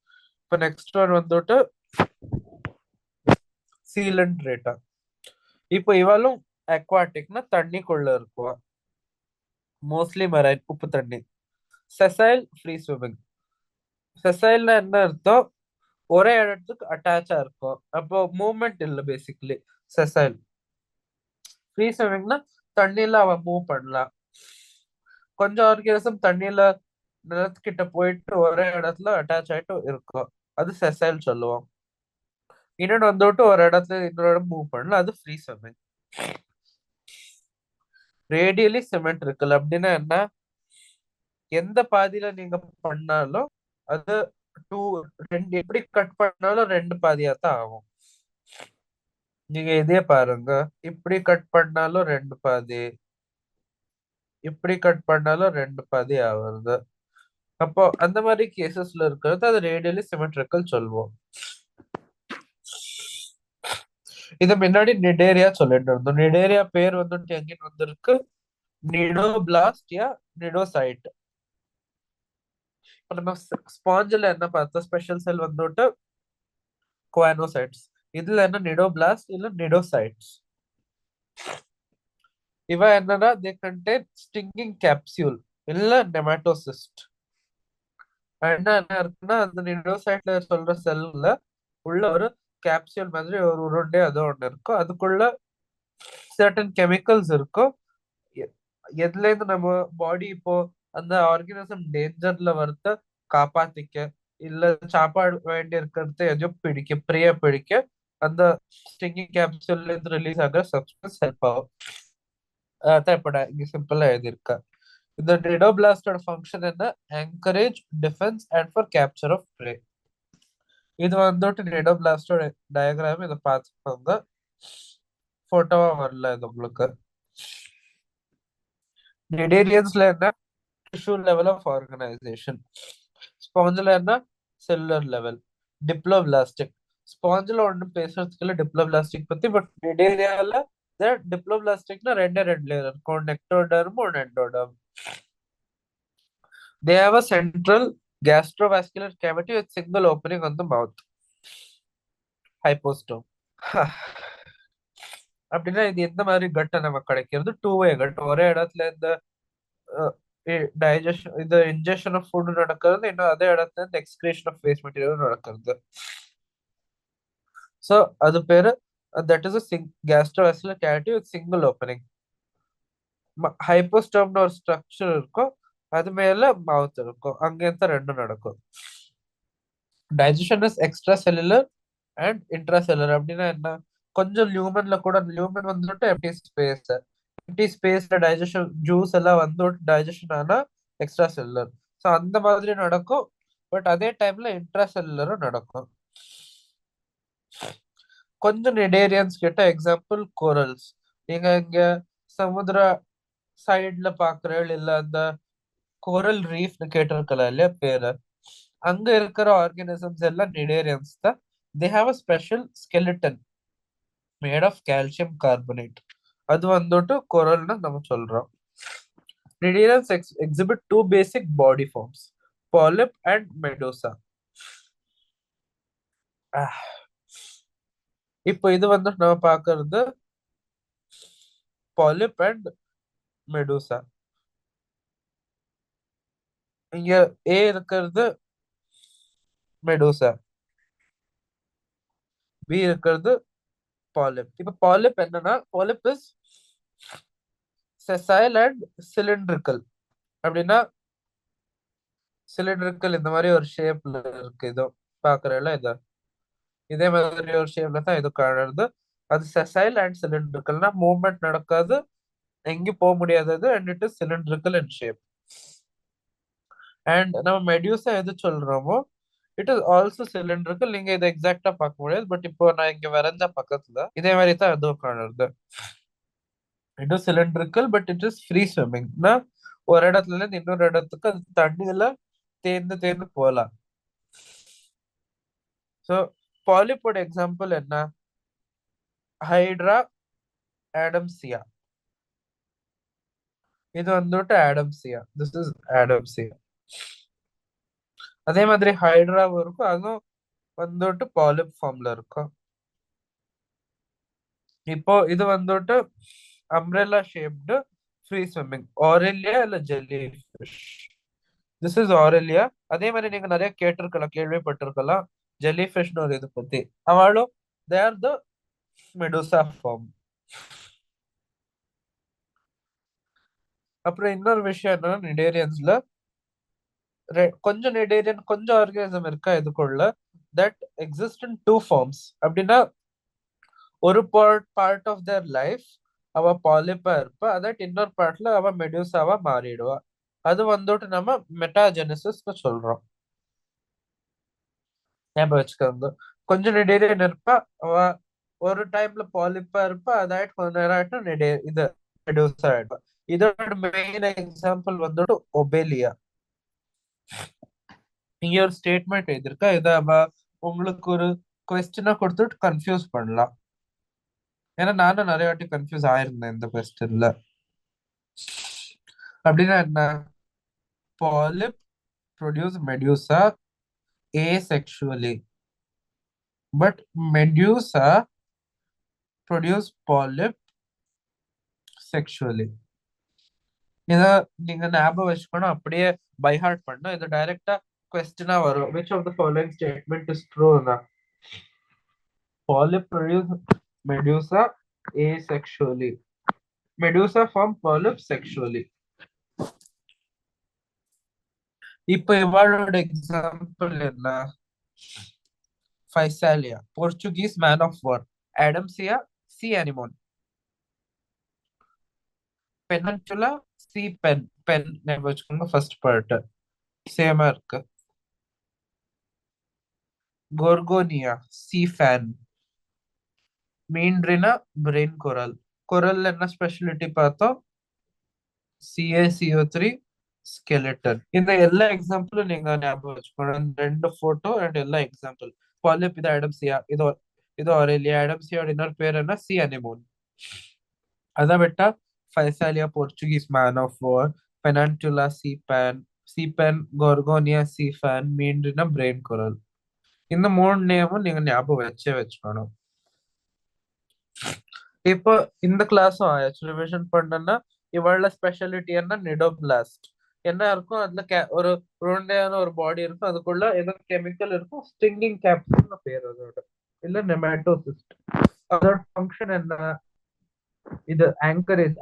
இப்போ நெக்ஸ்ட் ஒன் வந்துட்டு சீலண்ட் ரேட்டா. இப்போ இவளும் அக்வாட்டிக்னா தண்ணிக்குள்ள இருக்குவா, மோஸ்ட்லி மெரைன் உப்பு தண்ணி. Sessile, free swimming. செசைல்னா என்ன அர்த்தம்? ஒரே இடத்துக்கு அட்டாச்சா இருக்கும், அப்போ மூவ்மெண்ட் இல்லை பேசிக்கலி செசைல். ஃப்ரீ ஸ்விமிங்னா தண்ணியில அவன் மூவ் பண்ணலாம். கொஞ்சம் ஆர்கானிசம் தண்ணியில நிலத்துக்கிட்ட போயிட்டு ஒரே இடத்துல அட்டாச் ஆயிட்டு இருக்கும், அது செசைல் சொல்லுவோம். இன்னொன்று வந்துட்டு ஒரு இடத்துல இன்னொரு இடம் மூவ் பண்ணலாம், அது ஃப்ரீ ஸ்விமிங். ரேடியலி சிமெண்ட்ரிக்கல் அப்படின்னா என்ன? எந்த பாதியில நீங்க பண்ணாலும் அது டூ ரெண்டு எப்படி கட் பண்ணாலும் ரெண்டு பாதியா தான் ஆகும். நீங்க இதே பாருங்க, இப்படி கட் பண்ணாலும் ரெண்டு பாதி, இப்படி கட் பண்ணாலும் ரெண்டு பாதி ஆகுறது. அப்போ அந்த மாதிரி கேசஸ்ல இருக்கிறது அது ரேடியலி சிமெட்ரிக்கல் சொல்லுவோம். இத முன்னாடி நிடேரியா சொல்லிட்டு இருந்தோம். நிடேரியா பேர் வந்துட்டு எங்கிட்டு வந்திருக்கு, நிடோபிளாஸ்டியா நிடோசைட். இப்ப நம்ம ஸ்பாஞ்சில் என்ன பார்த்தோம், ஸ்பெஷல் செல் வந்துட்டு குவானோசைட்ஸ். இதுல என்ன நிடோபிளாஸ்ட் இல்ல நிடோசைட்ஸ். இவ என்னன்னா தே கண்டெயின் ஸ்டிங்கிங் கேப்சியூல் இல்ல நெமாட்டோசிஸ்ட். என்ன இருக்குன்னா அந்த நிடோசைட்ல சொல்ற செல்ல உள்ள ஒரு கேப்சியூல் மாதிரி ஒரு உருண்டை அது ஒண்ணு இருக்கும். அதுக்குள்ள சர்டன் கெமிக்கல்ஸ் இருக்கும். எதுல இருந்து நம்ம பாடி இப்போ அந்த ஆர்கனிசம் டேஞ்சர்ல வரத காப்பாத்திக்க இல்ல சாப்பாடு வேண்டி இருக்கிறது எதையும் பிடிக்க அந்த ஸ்டிங்கிங் கேப்சூல்ல இருந்து ரிலீஸ் ஆகிற சப்ஸ்டன்ஸ் ஹெல்ப் ஆகும். அதான் இப்ப நான் இங்க சிம்பிளா எழுதியிருக்கேன். இந்த நிடோபிளாஸ்டோட ஃபங்க்ஷன் என்ன, encourage defence and for capture of prey. இது வந்துட்டு நிடோபிளாஸ்டோட டயக்ராம், இதை பார்த்துக்கோங்க. போட்டோவா வரல இது உங்களுக்கு. நிடேரியன்ஸ்ல என்ன, டிஷ்யூ லெவல் ஆஃப் ஆர்கனைசேஷன். ஸ்பாஞ்சில் என்ன, செல்லுலர் லெவல். டிப்ளோபிளாஸ்டிக், ஸ்பாஞ்சில் ஒன்றும் பேசுறதுக்கு இல்லை டிப்ளோபிளாஸ்டிக் பத்தி. பட் நிடேரியால டிப்ளோபிளாஸ்டிக்னா ரெண்டு லேயர் இருக்கும், நெக்டோடர்ம் ஒரு endoderm. They have a central gastrovascular cavity with single opening on the mouth. Hypostome. அப்படின்னா இது எந்த மாதிரி கட்டை நமக்கு கிடைக்கிறது, டூ வே கட். ஒரே இடத்துல இந்த டைஜஷன், இந்த இன்ஜெக்ஷன் ஆஃப் ஃபுட் நடக்கிறது, இன்னும் அதே இடத்துல இந்த எக்ஸ்கிரேஷன் ஆஃப் வேஸ்ட் மெட்டீரியல் நடக்கிறது. ஸோ அது பேரு that is gastrovascular cavity with single opening. ஹைப்போஸ்டோம்னு ஒரு ஸ்ட்ரக்சர் இருக்கும், அது மேல மவுத் இருக்கும், அங்கேருந்து ரெண்டும் நடக்கும். Digestion is extra cellular and intra cellular. அப்படின்னா என்ன, கொஞ்சம் லியூமன்ல கூட, லியூமன் வந்துட்டு எம்டி ஸ்பேஸ்ல டைஜஷன் ஜூஸ் எல்லாம் வந்துட்டு டைஜஷன் ஆனா எக்ஸ்ட்ரா செல்லுலர். ஸோ அந்த மாதிரி நடக்கும். பட் அதே டைம்ல இன்ட்ரா செல்லுலரும் நடக்கும். கொஞ்சம் நிடேரியன்ஸ் கிட்ட எக்ஸாம்பிள் கோரல்ஸ். நீங்க இங்க சமுத்திர சைட்ல பாக்குறீங்க இல்ல, அந்த கோரல் ரீஃப்னு கேட்டிருக்கலாம் இல்லையா பேரு, அங்க இருக்கிற ஆர்கானிசம்ஸ் எல்லாம் நிடேரியன்ஸ் தான். They have a special skeleton made of calcium carbonate. அது வந்துட்டு கோரல்னு நம்ம சொல்றோம். Cnidarians exhibit two basic body forms, polyp and medusa. இப்போ இது வந்து நம்ம பாக்குறது பாலிப் அண்ட் மெடூசா. இங்க ஏ இருக்கிறது மெடூசா, பி இருக்கிறது பாலிப். இப்ப பாலிப் என்னன்னா, polyp is sessile and cylindrical. அப்படின்னா சிலிண்ட்ரிக்கல் இந்த மாதிரி ஒரு ஷேப்ல இருக்கு, இதோ பாக்குறல, இது இதே மாதிரி ஒரு ஷேப்ல தான் இது காணுது. அது செசைல் அண்ட் சிலிண்ட்ரிக்கல்னா மூவ்மெண்ட் நடக்காது, எங்கேயும் போக முடியாதது, and it is cylindrical in shape. And நம்ம மெடியூசா எது சொல்றோமோ இட் இஸ் ஆல்சோ சிலிண்ட்ரிக்கல். நீங்க இதை எக்ஸாக்டா பார்க்க முடியாது, பட் இப்போ நான் இங்க வரைஞ்ச பக்கத்துல இதே மாதிரி தான் அதுவும் காணுது. It is cylindrical but it is free ஸ்விம்மிங்னா ஒரு இடத்துல இருந்து இன்னொரு இடத்துக்கு அது தண்ணியில தேர்ந்து தேர்ந்து போகலாம். ஸோ பாலிப்போட எக்ஸாம்பிள் என்ன, ஹைட்ரா ஆடம்சியா. இது வந்துட்டு ஆடம்சியா, திஸ் இஸ் ஆடம்சியா. அதே மாதிரி ஹைட்ராவும் இருக்கும், அதுவும் வந்துட்டு பாலிப் ஃபார்ம்ல இருக்கும். இப்போ இது வந்துட்டு umbrella shaped free swimming, Aurelia இல்ல jelly fish. This is Aurelia. அதே மாதிரி நீங்க நிறைய கேட்டிருக்கலாம், கேள்விப்பட்டிருக்கலாம் ஜெல்லி ஃபிஷ்னு ஒரு இது பத்தி. அவளும் they are the Medusa form. அப்புறம் இன்னொரு விஷயம் என்னன்னா, நிடேரியன்ஸ்ல கொஞ்சம் நிடேரியன் கொஞ்சம் ஆர்கானிசம் இருக்கா இதுக்குள்ள, that exist in two forms. அப்படின்னா ஒரு பார்ட் ஆஃப் தேர் லைஃப் அவ பாலிப்பா இருப்பா, அதட் இன்னொரு பார்ட்ல அவ மெடியூசாவா மாறிடுவா. அது வந்துட்டு நம்ம மெட்டாஜெனிசிஸ் சொல்றோம். ஞாபகம் வச்சுக்கோங்க. கொஞ்சம் நெடேரியன் இருப்பா, அவ ஒரு டைம்ல பாலிப்பா இருப்பா, அதாயிட்டு கொஞ்ச நேரம் ஆயிட்டு இது மெடூசா ஆயிடுவா. இதோட மெயின் எக்ஸாம்பிள் வந்துட்டு ஒபேலியா. இங்க ஒரு ஸ்டேட்மெண்ட் எழுதிருக்கா, இத அவ உங்களுக்கு ஒரு கொஸ்டினா கொடுத்துட்டு கன்ஃபியூஸ் பண்ணலாம். ஏன்னா நானும் நிறைய வாட்டி கன்ஃபியூஸ் ஆயிருந்தேன் இந்த கொஸ்டின்ல. அப்படின்னா என்ன? Polyp produce medusa asexually, but medusa produce polyp sexually. இத நீங்க ஞாபகம் வச்சுக்கணும், அப்படியே பை ஹார்ட் பண்ணணும். இது டைரக்டா கொஸ்டினா வரும். which of the following statement is true? Polyp produce medusa asexually. Medusa form polyp sexually. இப்ப இவாளோட எக்ஸாம்பிள் என்ன? Physalia, Portuguese man of war. Adamsia, sea anemone. Peninsula, sea pen. Pen ஞாபகம் வச்சுக்கோங்க, ஃபர்ஸ்ட் பார்ட் சேமா இருக்கு. Gorgonia, sea fan. Meandrina, brain coral. Coral என்ன ஸ்பெஷாலிட்டி பார்த்தோம்? CaCO3 skeleton. இந்த எல்லா எக்ஸாம்பிளும் நீங்க ஞாபகம் வச்சுக்கணும். ரெண்டு போட்டோ அண்ட் எல்லா எக்ஸாம்பிள். பாலிப் இது அடம்சியா, இது ஆரேலியா. அடம்சியோட இன்னொரு பேர் என்ன? Sea anemone. அதான் விட்டா Physalia Portuguese man of war, Pennatula sea pen, Gorgonia sea fan, Meandrina brain coral. இந்த மூணு நேமும் நீங்க ஞாபகம் வச்சுக்கணும். இப்போ இந்த கிளாஸும் ஆயாச்சு. ரிவிஷன் பண்ணனா இவள ஸ்பெஷாலிட்டி என்ன? நிடோபிளாஸ்ட். என்ன இருக்கும் அதுல? ஒரு உருண்டையான ஒரு பாடி இருக்கும், அதுக்குள்ள ஏதோ கெமிக்கல் இருக்கும். ஸ்டிங்கிங் கேப்சூல்னு பேர் அதோட, இல்ல நெமாட்டோசிஸ்ட். அதோட ஃபங்க்ஷன் என்ன? இது ஆங்கரேஜ்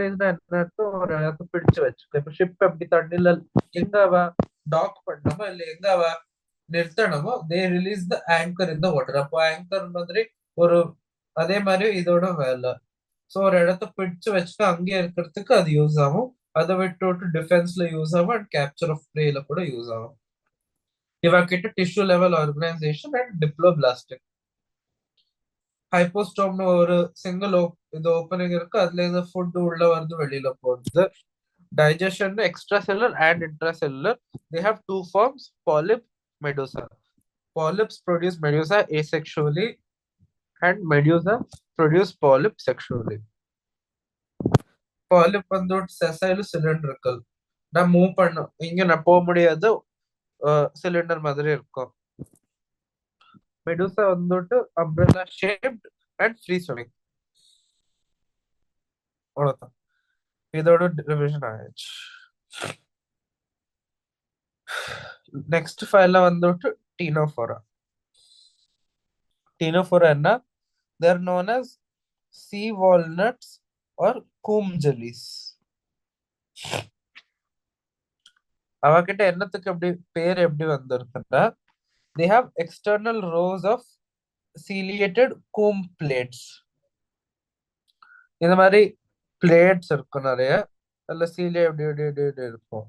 என்ன அர்த்தம்? ஒரு இடத்த பிடிச்சு வச்சுக்க. இப்ப ஷிப் எப்படி தண்ணில எங்க அவ டாக் பண்ணணுமோ இல்ல எங்க அவ நிறுத்தணுமோ, தே ரிலீஸ் த ஆங்கர் இந்த வாட்டர். அப்போ ஆங்கர் மாதிரி ஒரு, அதே மாதிரி இதோட வேலை. சோ ஒரு இடத்த பிடிச்சு வச்சுட்டு அங்கேயே இருக்கிறதுக்கு அது யூஸ் ஆகும். அதை விட்டு டிஃபென்ஸ்ல யூஸ் ஆகும் அண்ட் கேப்சர் ஆஃப் ப்ரேல கூட யூஸ் ஆகும். இவ கிட்ட tissue level organisation and diploblastic. ஹைப்போஸ்டோம்னு ஒரு சிங்கிள் இது ஓப்பனிங் இருக்கு, அதுல இருந்து ஃபுட் உள்ள வருது வெளியில போகுது. Digestion extra cellular and intra cellular. They have two forms, polyp, medusa. Polyps produce medusa asexually and medusa produce polyp sexually. Polyp வந்து sessile cylindrical. நான் மூவ் பண்ணும், இங்க நான் போக முடியாது, சிலிண்டர் மாதிரி இருக்கும். மெடுசா வந்துட்டு umbrella shaped and free swimming. அவ்வளவுதான், இதோட ரிவிஷன் ஆயிடுச்சு. நெக்ஸ்ட் ஃபைல்ல வந்துட்டு டீனோஃபோரா. டீனோஃபோரா என்ன? தேர் known as sea walnuts or coombe jellies. அவகிட்ட என்னத்துக்கு எப்படி பேர் எப்படி வந்திருக்குன்னா, they have external rows of ciliated comb plates. இந்த மாதிரி பிளேட்ஸ் இருக்கும் நிறைய, அதுல சீலியா எப்படி எப்படி எப்படி எப்படி இருக்கும்.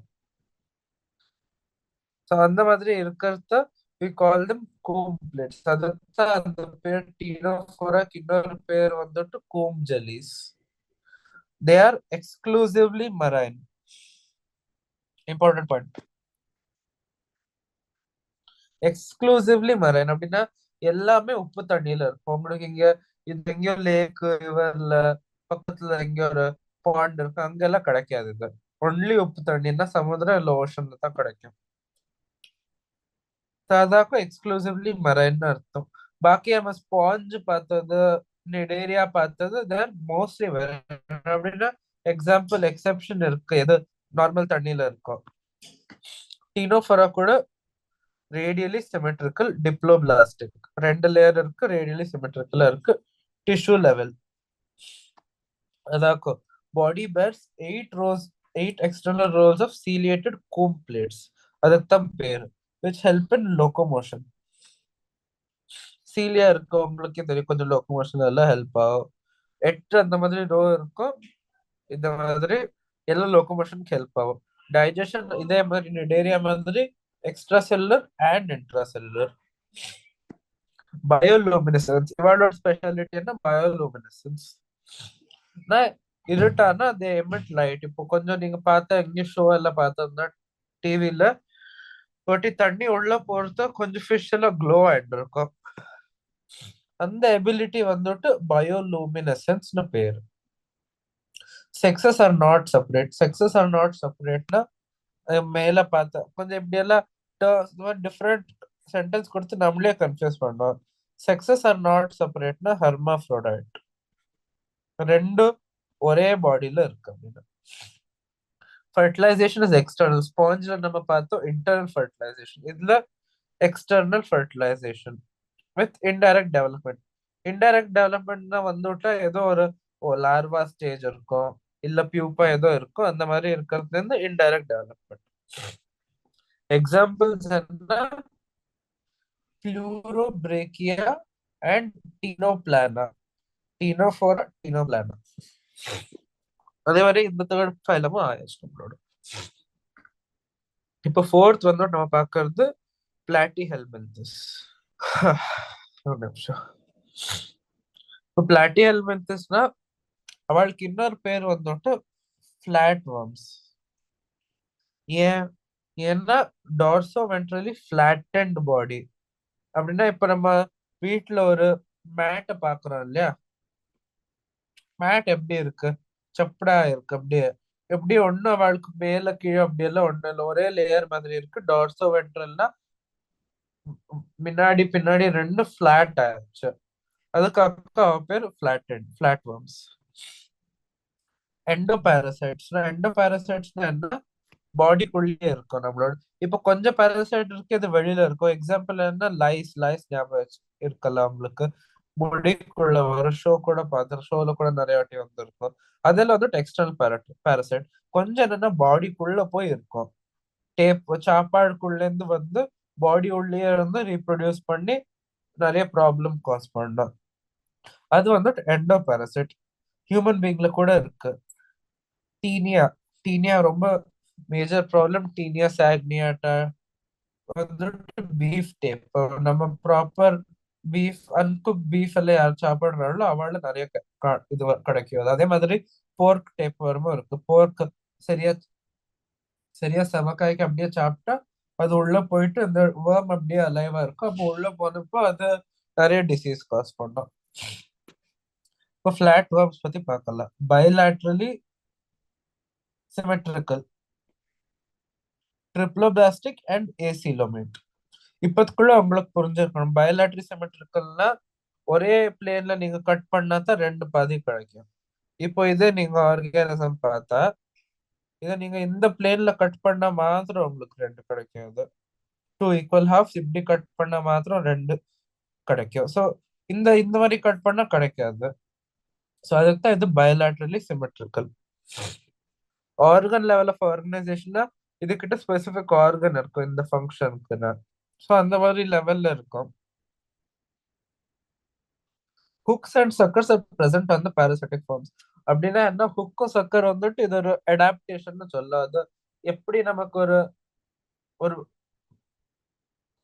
ஸோ அந்த மாதிரி இருக்கிறத we call them comb plates. அதுதான் அந்த பேர். டீனோஃபோராக்கு இன்னொரு பேர் வந்துட்டு comb jellies. They are exclusively marine. Important point. Exclusively marine அப்படின்னா எல்லாமே உப்பு தண்ணியில இருக்கும். உங்களுக்கு இங்க இது எங்கேயோ லேக்கு இவர்ல பக்கத்துல எங்கேயோ ஒரு பாண்ட் இருக்கு, அங்கெல்லாம் கிடைக்காது. இது ஒன்லி உப்பு தண்ணின்னா சமுதிரம் இல்ல ஓஷன்ல தான் கிடைக்கும். அதாக்கும் எக்ஸ்க்ளூசிவ்லி மரைன்னு அர்த்தம். பாக்கி நம்ம ஸ்பாஞ்ச் பார்த்தது, நிடேரியா பார்த்தது, தேர் மோஸ்ட்லி அப்படின்னா எக்ஸாம்பிள் எக்ஸெப்ஷன் இருக்கு, எது நார்மல் தண்ணியில இருக்கும். டீனோஃபரா கூட ரேடியலி சிமெட்ரிக்கல், டிப்ளோபிளாஸ்டிக். ரெண்டு லேயர் இருக்கு, ரேடியலி சிமெட்ரிக்கல் இருக்கு. Tissue level அதாக்கும் body purse 8 external rows of ciliated comb plates. அதுக்கு தான் பேரு, which help in locomotion. Cilia இருக்கு, உங்களுக்கே தெரியும், கொஞ்சம் லோகோமோஷன் எல்லாம் ஹெல்ப் ஆகும். 8 அந்த மாதிரி ரோ இருக்கும், இந்த மாதிரி எல்லாம் லோகோமோஷனுக்கு ஹெல்ப் ஆகும். டைஜஷன் இதே மாதிரி நிடேரியா மாதிரி extra cellular and intra cellular. Bioluminescence இவாளோட ஸ்பெஷாலிட்டி என்ன? பயோலூமினசன்ஸ். நான் இருட்டானா தே எமிட் லைட். இப்போ கொஞ்சம் நீங்க பார்த்த எங்கேயும் ஷோ எல்லாம் பார்த்தோம்னா டிவில ஒட்டி தண்ணி உள்ள போறது கொஞ்சம் ஃபிஷ் எல்லாம் க்ளோ ஆயிட்டு இருக்கும். அந்த எபிலிட்டி வந்துட்டு பயோலூமினசன்ஸ்னு பேரு. Sexes are not separate. Sexes are not செப்பரேட்னா மேல பார்த்த கொஞ்சம் இப்படி எல்லாம் டிஃப்ரெண்ட் சென்டென்ஸ் கொடுத்து நம்மளே கன்ஃபியூஸ் பண்ணோம். செக்ஸஸ் ஆர் நாட் செப்பரேட்னா ஹெர்மாஃப்ரோடைட், ரெண்டும் ஒரே பாடியில இருக்கு அப்படின்னு. Fertilisation is external. ஸ்பாஞ்சில் நம்ம பார்த்தோம் இன்டர்னல் ஃபர்டிலைசேஷன், இதுல external fertilization with indirect development. Indirect டெவலப்மெண்ட்னா வந்துட்டா ஏதோ ஒரு லார்வா ஸ்டேஜ் இருக்கும், இல்ல பியூப்பா ஏதோ இருக்கும், அந்த மாதிரி இருக்கிறது வந்து இன்டைரக்ட் டெவலப்மெண்ட். எக்ஸாம்பிள்ஸ் என்ன? பிளூரோபிரேக்கியா அண்ட் டீனோபிளானா. டீனோஃபோரா, டீனோபிளானா. அதே மாதிரி இந்த தேர்ட் ஃபைலமும் ஆயிடுச்சு நம்மளோட. இப்போ ஃபோர்த் வந்து நம்ம பார்க்கறது பிளாட்டி ஹெல்மின்திஸ். ஒரு நிமிஷம். இப்போ பிளாட்டி ஹெல்மின்திஸ்னா அவளுக்கு இன்னொரு பேர் வந்துட்டு ஃபிளாட் வார்ம்ஸ். ஏன்? ஏன்னா டார்சோ வென்ட்ரலி ஃபிளாட்டன்ட் பாடி. அப்படின்னா இப்ப நம்ம வீட்டுல ஒரு மேட்டை பாக்குறோம் இல்லையா, மேட் எப்படி இருக்கு? சப்படா இருக்கு. அப்படியே எப்படி ஒண்ணு அவளுக்கு மேல கீழே அப்படி எல்லாம் ஒண்ணு இல்லை, ஒரே லேயர் மாதிரி இருக்கு. டார்சோ வென்ட்ரல்னா முன்னாடி பின்னாடி ரெண்டு ஃபிளாட் ஆயிடுச்சு, அதுக்காக அவ பேர் ஃபிளாட் வார்ம்ஸ். எண்டோபாரசைட்ஸ்னா என்ன? பாடிக்குள்ளேயே இருக்கும் நம்மளோட. இப்ப கொஞ்சம் பாரசைட் இருக்கு, இது வெளியில இருக்கும். எக்ஸாம்பிள் என்ன? லைஸ் ஞாபகம் இருக்கலாம் உங்களுக்கு. முடிக்குள்ள ஒரு ஷோ கூட பார்த்து, ஷோல கூட நிறைய வாட்டி வந்திருக்கும். அதெல்லாம் வந்து எக்ஸ்டர்னல் பாரசைட். கொஞ்சம் என்னன்னா பாடிக்குள்ள போய் இருக்கும். சாப்பாடுக்குள்ள இருந்து வந்து பாடி உள்ளே இருந்து ரீப்ரொடியூஸ் பண்ணி நிறைய ப்ராப்ளம் காஸ் பண்ணும். அது வந்து எண்டோ பாரசைட். ஹியூமன் பீங்ல கூட இருக்கு. டீனியா. டீனியா ரொம்ப மேஜர் ப்ராப்ளம். டீனியா சாக்னியாட்டா வந்துட்டு பீஃப் டேப். நம்ம ப்ராப்பர் பீஃப், அன்குக் பீஃப் எல்லாம் யார் சாப்பிடுறாங்களோ அவள நிறைய இது கிடைக்கும். அதே மாதிரி போர்க் டேப் வருமோ இருக்கு. போர்க் சரியா சரியா செமக்காய்க்கு அப்படியே சாப்பிட்டா அது உள்ள போயிட்டு இந்த வேர்ம் அப்படியே அலைவா இருக்கும். அப்போ உள்ள போனப்போ அது நிறைய டிசீஸ் காஸ் பண்ணும். இப்போ ஃபிளாட் வேர்ம்ஸ் பத்தி பார்க்கலாம். பைலாட்ரலி சிமெட்ரிக்கல், ட்ரிப்ளோபிளாஸ்டிக் அண்ட் ஏசிலோமேட். இப்பத்துக்குள்ள உங்களுக்கு புரிஞ்சிருக்கணும். பயோலாட்ரி சிமெட்ரிக்கல்னா ஒரே பிளேன்ல நீங்க கட் பண்ணா தான் ரெண்டு பாதி கிடைக்கும். இப்போ இதே நீங்க ஆர்கானிசம் பார்த்தா, இதை நீங்க இந்த பிளேன்ல கட் பண்ணா மாத்திரம் உங்களுக்கு ரெண்டு கிடைக்கும். இது டூ ஈக்குவல் ஹாஃப்ஸ் இப்படி கட் பண்ணா மாத்திரம் ரெண்டு கிடைக்கும். ஸோ இந்த இந்த மாதிரி கட் பண்ணா கிடைக்காது. ஸோ அதுக்கு தான் இது bilaterally symmetrical. Organ level of ஆர்கனைசேஷன்னா இதுகிட்ட ஸ்பெசிபிக் ஆர்கன் இருக்கும் இந்த ஃபங்க்ஷனுக்குன்னு. ஸோ அந்த மாதிரி லெவல்ல இருக்கும். Hooks and suckers are present on the parasitic forms. அப்படின்னா என்ன? ஹுக்கும் சக்கர் வந்துட்டு இது ஒரு அடாப்டேஷன் சொல்லாது. எப்படி நமக்கு ஒரு ஒரு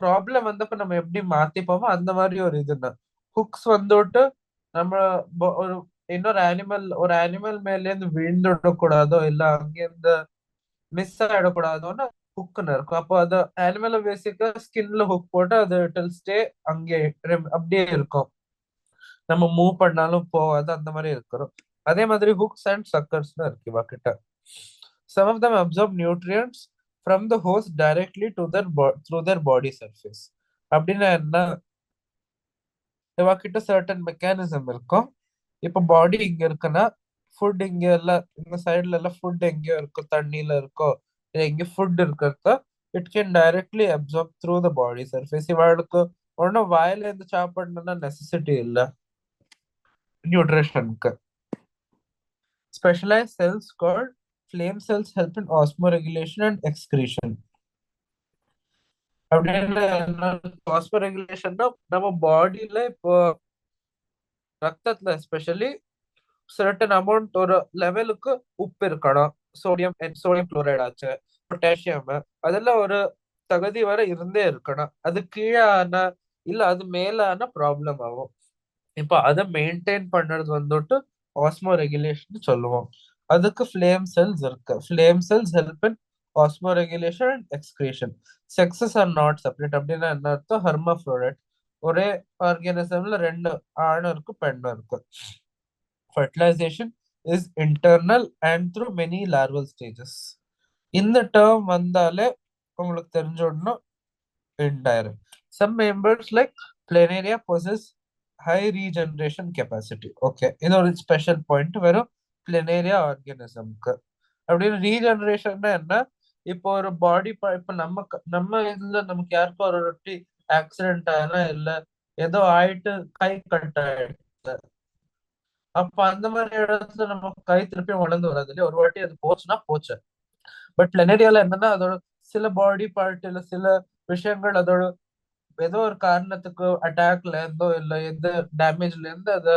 ப்ராப்ளம் வந்தப்ப நம்ம எப்படி மாத்திப்போமோ அந்த மாதிரி ஒரு இதுன்னா ஹுக்ஸ் வந்துட்டு நம்ம ஒரு ஒரு அனிமல் மேல இருந்து விழுந்துடக்கூடாதோ இல்ல அங்கிருந்து மிஸ் ஆயிடக்கூடாதோன்னு ஹுக்குன்னு இருக்கும். அப்போ அது அனிமலை பேசிக்கா ஸ்கின்ல ஹுக் போட்டு அது டில் ஸ்டே அங்கே அப்படியே இருக்கும். நம்ம மூவ் பண்ணாலும் போகாது, அந்த மாதிரி இருக்கிறோம். அதே மாதிரி ஹுக்ஸ் அண்ட் சக்கர்ஸ் இருக்கு இவ கிட்ட. Some of them absorb nutrients from the host directly to through their body surface. அப்படின்னா என்ன? இவ கிட்ட சர்டன் மெக்கானிசம் இருக்கும். இப்ப பாடி இங்க இருக்குன்னா ஃபுட் இங்க எல்லாம் இந்த சைடுல எல்லாம் ஃபுட் எங்கேயோ இருக்கும், தண்ணியில இருக்கோ இல்ல எங்க ஃபுட் இருக்கிறத it can directly absorb through the body surface. இவளுக்கு ஒன்னும் வாயில இருந்து சாப்பிடணும்னா நெசசிட்டி இல்ல நியூட்ரிஷனுக்கு. Specialized cells called flame cells help in osmoregulation and excretion. அப்படின்னு ஆஸ்மோரெகுலேஷன்னா நம்ம பாடியில இப்போ ரத்தத்துல எஸ்பெஷலி சர்டன் அமௌண்ட் ஒரு லெவலுக்கு உப்பு இருக்கணும். சோடியம் குளோரைட் ஆச்சு, பொட்டாசியம், அதெல்லாம் ஒரு தகுதி வரை இருந்தே இருக்கணும். அது கீழே இல்ல அது மேலான ப்ராப்ளம் ஆகும். இப்போ அதை மெயின்டைன் பண்றது வந்துட்டு ஆஸ்மோ ரெகுலேஷன் சொல்லுவோம். அதுக்கு ஃப்ளேம் செல்ஸ் இருக்கு. Flame cells help in osmoregulation and excretion. Sexes are not separate அப்படின்னா என்ன அர்த்தம்? ஹெர்மாஃப்ரோடைட். ஒரே ஆர்கானிசம்ல ரெண்டு ஆணும் இருக்கு பெண்ணும் இருக்கு. Fertilisation is internal and through many larval stages. இந்த டேர்ம் வந்தாலே உங்களுக்கு தெரிஞ்சிடணும் indirect. Some members like planaria possess high regeneration capacity. Okay, இது ஒரு ஸ்பெஷல் பாயிண்ட் வெறும் planaria ஆர்கானிசம்க்கு. அப்படின்னு ரீஜெனரேஷன் என்ன? இப்போ ஒரு பாடி இப்ப நம்ம இதுல நமக்கு யாருக்கும் ஒரு ரொட்டி ஆக்சிடென்ட் ஆனா இல்ல ஏதோ ஆயிட்டு கை கட் ஆயிடுச்சு, அப்ப அந்த மாதிரி இடத்துல நம்ம கை திருப்பி வளர்ந்து வராது இல்லையா? ஒரு வாட்டி அது போச்சுன்னா போச்சு. பட் பிளனேரியால என்னன்னா அதோட சில பாடி பார்ட் இல்ல சில விஷயங்கள் அதோட ஏதோ ஒரு காரணத்துக்கு அட்டாக்ல இருந்தோ இல்ல எந்த டேமேஜ்ல இருந்து அது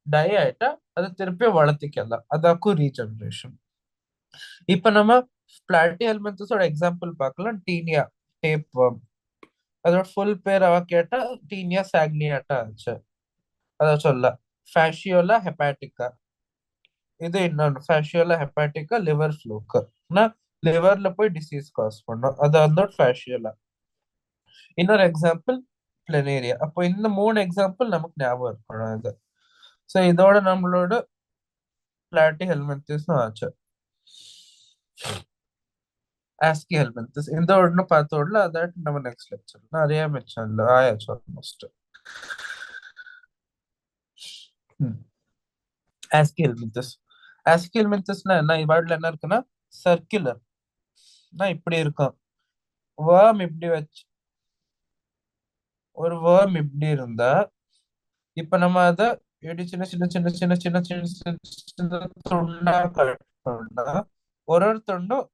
டை ஆயிட்டா அதை திருப்பி வளர்த்திக்கலாம். அதாக்கும் ரீஜெனரேஷன். இப்ப நம்ம பிளாட்டி ஹெல்மென்தஸோட எக்ஸாம்பிள் பார்க்கலாம். Taenia tape worm. அதோட ஃபுல் பேர் அவ கேட்டா டீனியா சாக்னியாட்டா ஆச்சு. அத சொல்ல ஃபேஷியோலா ஹெப்பாட்டிகா. இது இன்னொன்று ஃபேஷியோலா ஹெப்பாட்டிகா லிவர் ஃப்ளூக்கு. லிவர்ல போய் டிசீஸ் காஸ் பண்ணும். அது வந்து ஃபேஷியோலா. இன்னொரு எக்ஸாம்பிள் பிளனேரியா. அப்போ இந்த 3 எக்ஸாம்பிள் நமக்கு ஞாபகம் இருக்கணும் இது. ஸோ இதோட நம்மளோட பிளாட்டி ஹெல்மென்திஸும் ஆச்சு. ஆஸ்கி ஹெல்மென்திஸ் இந்த ஒன்று பார்த்தோம்ல, அதாட்டு நம்ம நெக்ஸ்ட் லெக்சர் நிறைய மிச்சம் இல்லை ஆயாச்சு ஆல்மோஸ்ட். ஆஸ்கி ஹெல்மென்திஸ். ஆஸ்கி ஹெல்மென்திஸ்னா என்ன? இவாட்ல என்ன இருக்குன்னா சர்க்குலர் இப்படி இருக்கும். வேர்ம் இப்படி வச்சு ஒரு வேர்ம் இப்படி இருந்தா இப்ப நம்ம அத எப்படி சின்ன சின்ன சின்ன சின்ன சின்ன சின்ன சின்ன சின்ன துண்டா கட் பண்ணா ஒரு ஒரு துண்டும்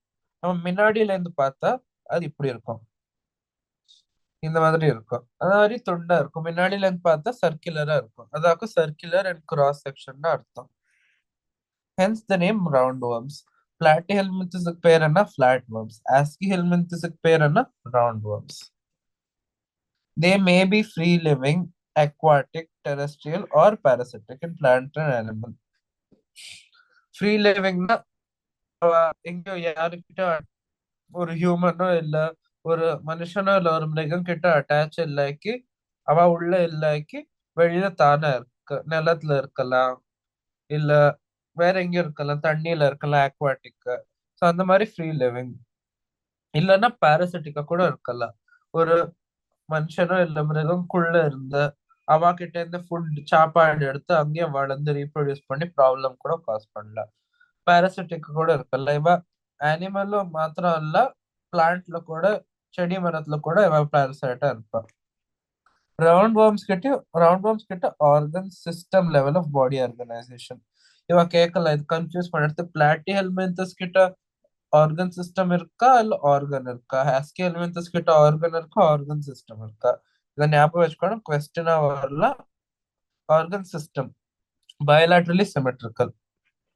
நம்ம முன்னாடியில இருந்து பார்த்தா அது இப்படி இருக்கும். இந்த மாதிரி இருக்கும். அந்த மாதிரி துண்டா இருக்கும். முன்னாடியில இருந்து பார்த்தா சர்க்குலரா இருக்கும். அதாக்கும் சர்க்குலர் அண்ட் கிராஸ் செக்ஷன் அர்த்தம். Hence the name round worms. பிளாட்டி ஹெல்மின்திஸுக்கு பேர் என்ன? Flat worms. ஆஸ்கி ஹெல்மின்திஸுக்கு பேர் என்ன? Round worms. They may be free living, aquatic, terrestrial, or parasitic in plant and animal. Free லிவிங்னா எங்கேயோ யாருக்கிட்ட ஒரு ஹியூமனோ இல்ல ஒரு மனுஷனோ இல்ல ஒரு மிருகம் கிட்ட அட்டாச் இல்லாக்கி அவ உள்ள இல்லாக்கி வெளியில தானே இருக்கு. நிலத்துல இருக்கலாம் இல்ல வேற எங்கேயும் இருக்கலாம், தண்ணியில இருக்கலாம், ஆக்வாட்டிக். ஸோ அந்த மாதிரி ஃப்ரீ லிவிங். இல்லைன்னா பாரசிட்டிக்கா கூட இருக்கலாம். ஒரு மனுஷனோ இல்ல மிருகம்குள்ள இருந்து அவ கிட்ட இருந்து ஃபுட் சாப்பாடு எடுத்து அங்கேயே வளர்ந்து ரீப்ரொடியூஸ் பண்ணி ப்ராப்ளம் கூட காஸ் பண்ணலாம். பாரசிட்டிக் கூட இருக்குல்ல. இவ அனிமலும் மாத்திரம் இல்ல பிளான்ட்ல கூட செடி மரத்துல கூட இவ பாரசைட்டா இருப்பா. ரவுண்ட் வார்ம்ஸ் கிட்ட organ system level of body organisation. இவ கேட்கல இது கன்ஃபியூஸ் பண்ணுறது. பிளாட்டி ஹெல்மென்தஸ் கிட்ட ஆர்கன் சிஸ்டம் இருக்கா இல்ல ஆர்கன் இருக்கா? ஹாஸ்கி ஹெல்மென்தஸ் கிட்ட ஆர்கன் இருக்கா ஆர்கன் சிஸ்டம் இருக்கா? இதை ஞாபகம் வச்சுக்கணும். கொஸ்டினா வரலாம். Organ system bilaterally symmetrical.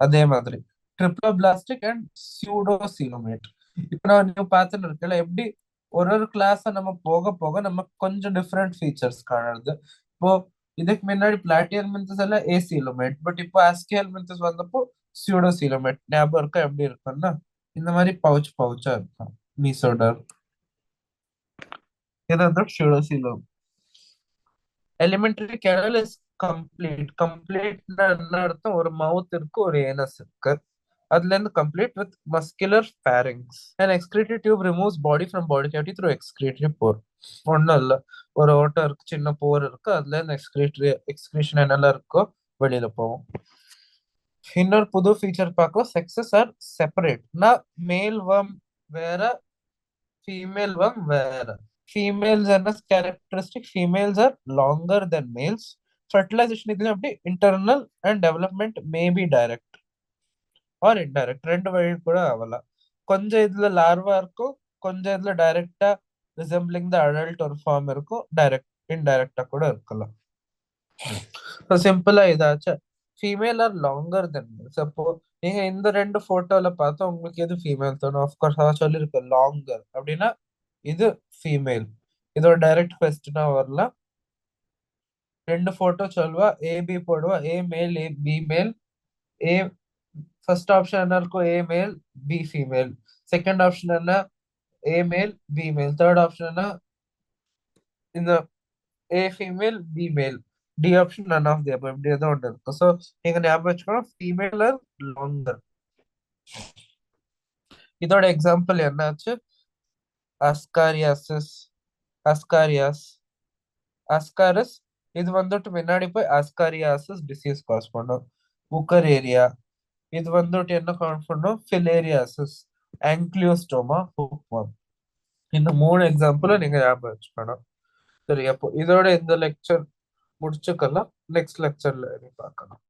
அதே மாதிரி ட்ரிப்ளோபிளாஸ்டிக் அண்ட் சியூடோசிலோமேட். இப்ப நான் நீங்க பார்த்துட்டு இருக்கல எப்படி ஒரு ஒரு கிளாஸ் நம்ம போக போக நம்ம கொஞ்சம் டிஃப்ரெண்ட் ஃபீச்சர்ஸ் காணுது. இப்போ இதுக்கு முன்னாடி பிளாட்டியல் மின்தஸ் எல்லாம் ஏசிலோமேட், பட் இப்போ ஆஸ்கியல் மின்தஸ் வந்தப்போ சியூடோசிலோமேட். ஞாபகம் இருக்கா எப்படி இருக்கும்னா இந்த மாதிரி பவுச்சா இருக்கும். மீசோடர் இது வந்து pseudocoelom. Alimentary canal is complete. கம்ப்ளீட்னா என்ன அர்த்தம்? ஒரு மவுத் இருக்கு, ஒரு ஏனஸ் இருக்கு. அதுல இருந்து complete with muscular pharynx. An excretory tube removes body from body cavity through excretory pore. ஒண்ணும் இல்ல, ஒரு ஓட்டம் இருக்கு, சின்ன போர் இருக்கு, அதுல இருந்து எக்ஸ்கிரீஷன் என்னெல்லாம் இருக்கோ வெளியில போகும். இன்னொரு புது ஃபீச்சர் பார்க்கலாம். செக்ஸஸ் ஆர் செப்பரேட்னா மேல் worm வேற ஃபீமேல் worm வேற. ஃபீமேல்ஸ் என்ன கேரக்டரிஸ்டிக்? ஃபீமேல்ஸ் ஆர் லாங்கர் தென் மேல்ஸ். ஃபர்டிலைசேஷன் இதுல அப்படி internal and development may be direct R indirect. ரெண்டு வழி கூட ஆகலாம். கொஞ்சம் இதுல லார்வா இருக்கும், கொஞ்சம் இதுல டைரக்டா ரிசம்பிளிங் த அடல்ட் ஒரு ஃபார்ம் இருக்கும், இன்டைரக்டா கூட இருக்கலாம். சிம்பிளா இதாச்சு. Female are longer then males. அப்போ நீங்க இந்த ரெண்டு போட்டோல பார்த்தா உங்களுக்கு எது ஃபீமேல் தோணும்? ஆஃப்கோர்ஸ் அதான் சொல்லியிருக்க லாங்கர் அப்படின்னா இது ஃபீமேல். இதோட டைரக்ட் கொஸ்டினா வரலாம். ரெண்டு போட்டோ சொல்வா, ஏ பி போடுவா, ஏ மேல் ஏ பி மேல். ஏ ஃபர்ஸ்ட் ஆப்ஷன் என்ன இருக்கும்? ஏ மேல் பி ஃபீமேல். செகண்ட் ஆப்ஷன் என்ன? ஏ மேல் பி மேல். தேர்ட் ஆப்ஷன் என்ன? இந்த A female B male. D option none of the above. இப்படி ஏதோ ஒன்று இருக்கும். ஸோ நீங்க ஞாபகம் வச்சுக்கணும், ஃபீமேல் ஆர் லாங்கர். இதோட எக்ஸாம்பிள் என்னாச்சு? Ascariasis, Ascaris, Ascaris. இது வந்துட்டு முன்னாடி போய் அஸ்காரியாசிஸ் டிசீஸ் காஸ் பண்ணும். உக்கரேரியா, இது வந்துட்டு என்ன காஸ் பண்ணும்? ஃபிலேரியாசிஸ், ஆங்கிலியோஸ்டோமா, ஹூக்வார்ம். இந்த மூணு எக்ஸாம்பிள நீங்க ஞாபகம் வச்சுக்கணும். சரி, அப்போ இதோட இந்த லெக்சர் முடிச்சுக்கலாம். நெக்ஸ்ட் லெக்சர்ல பார்க்கலாம்.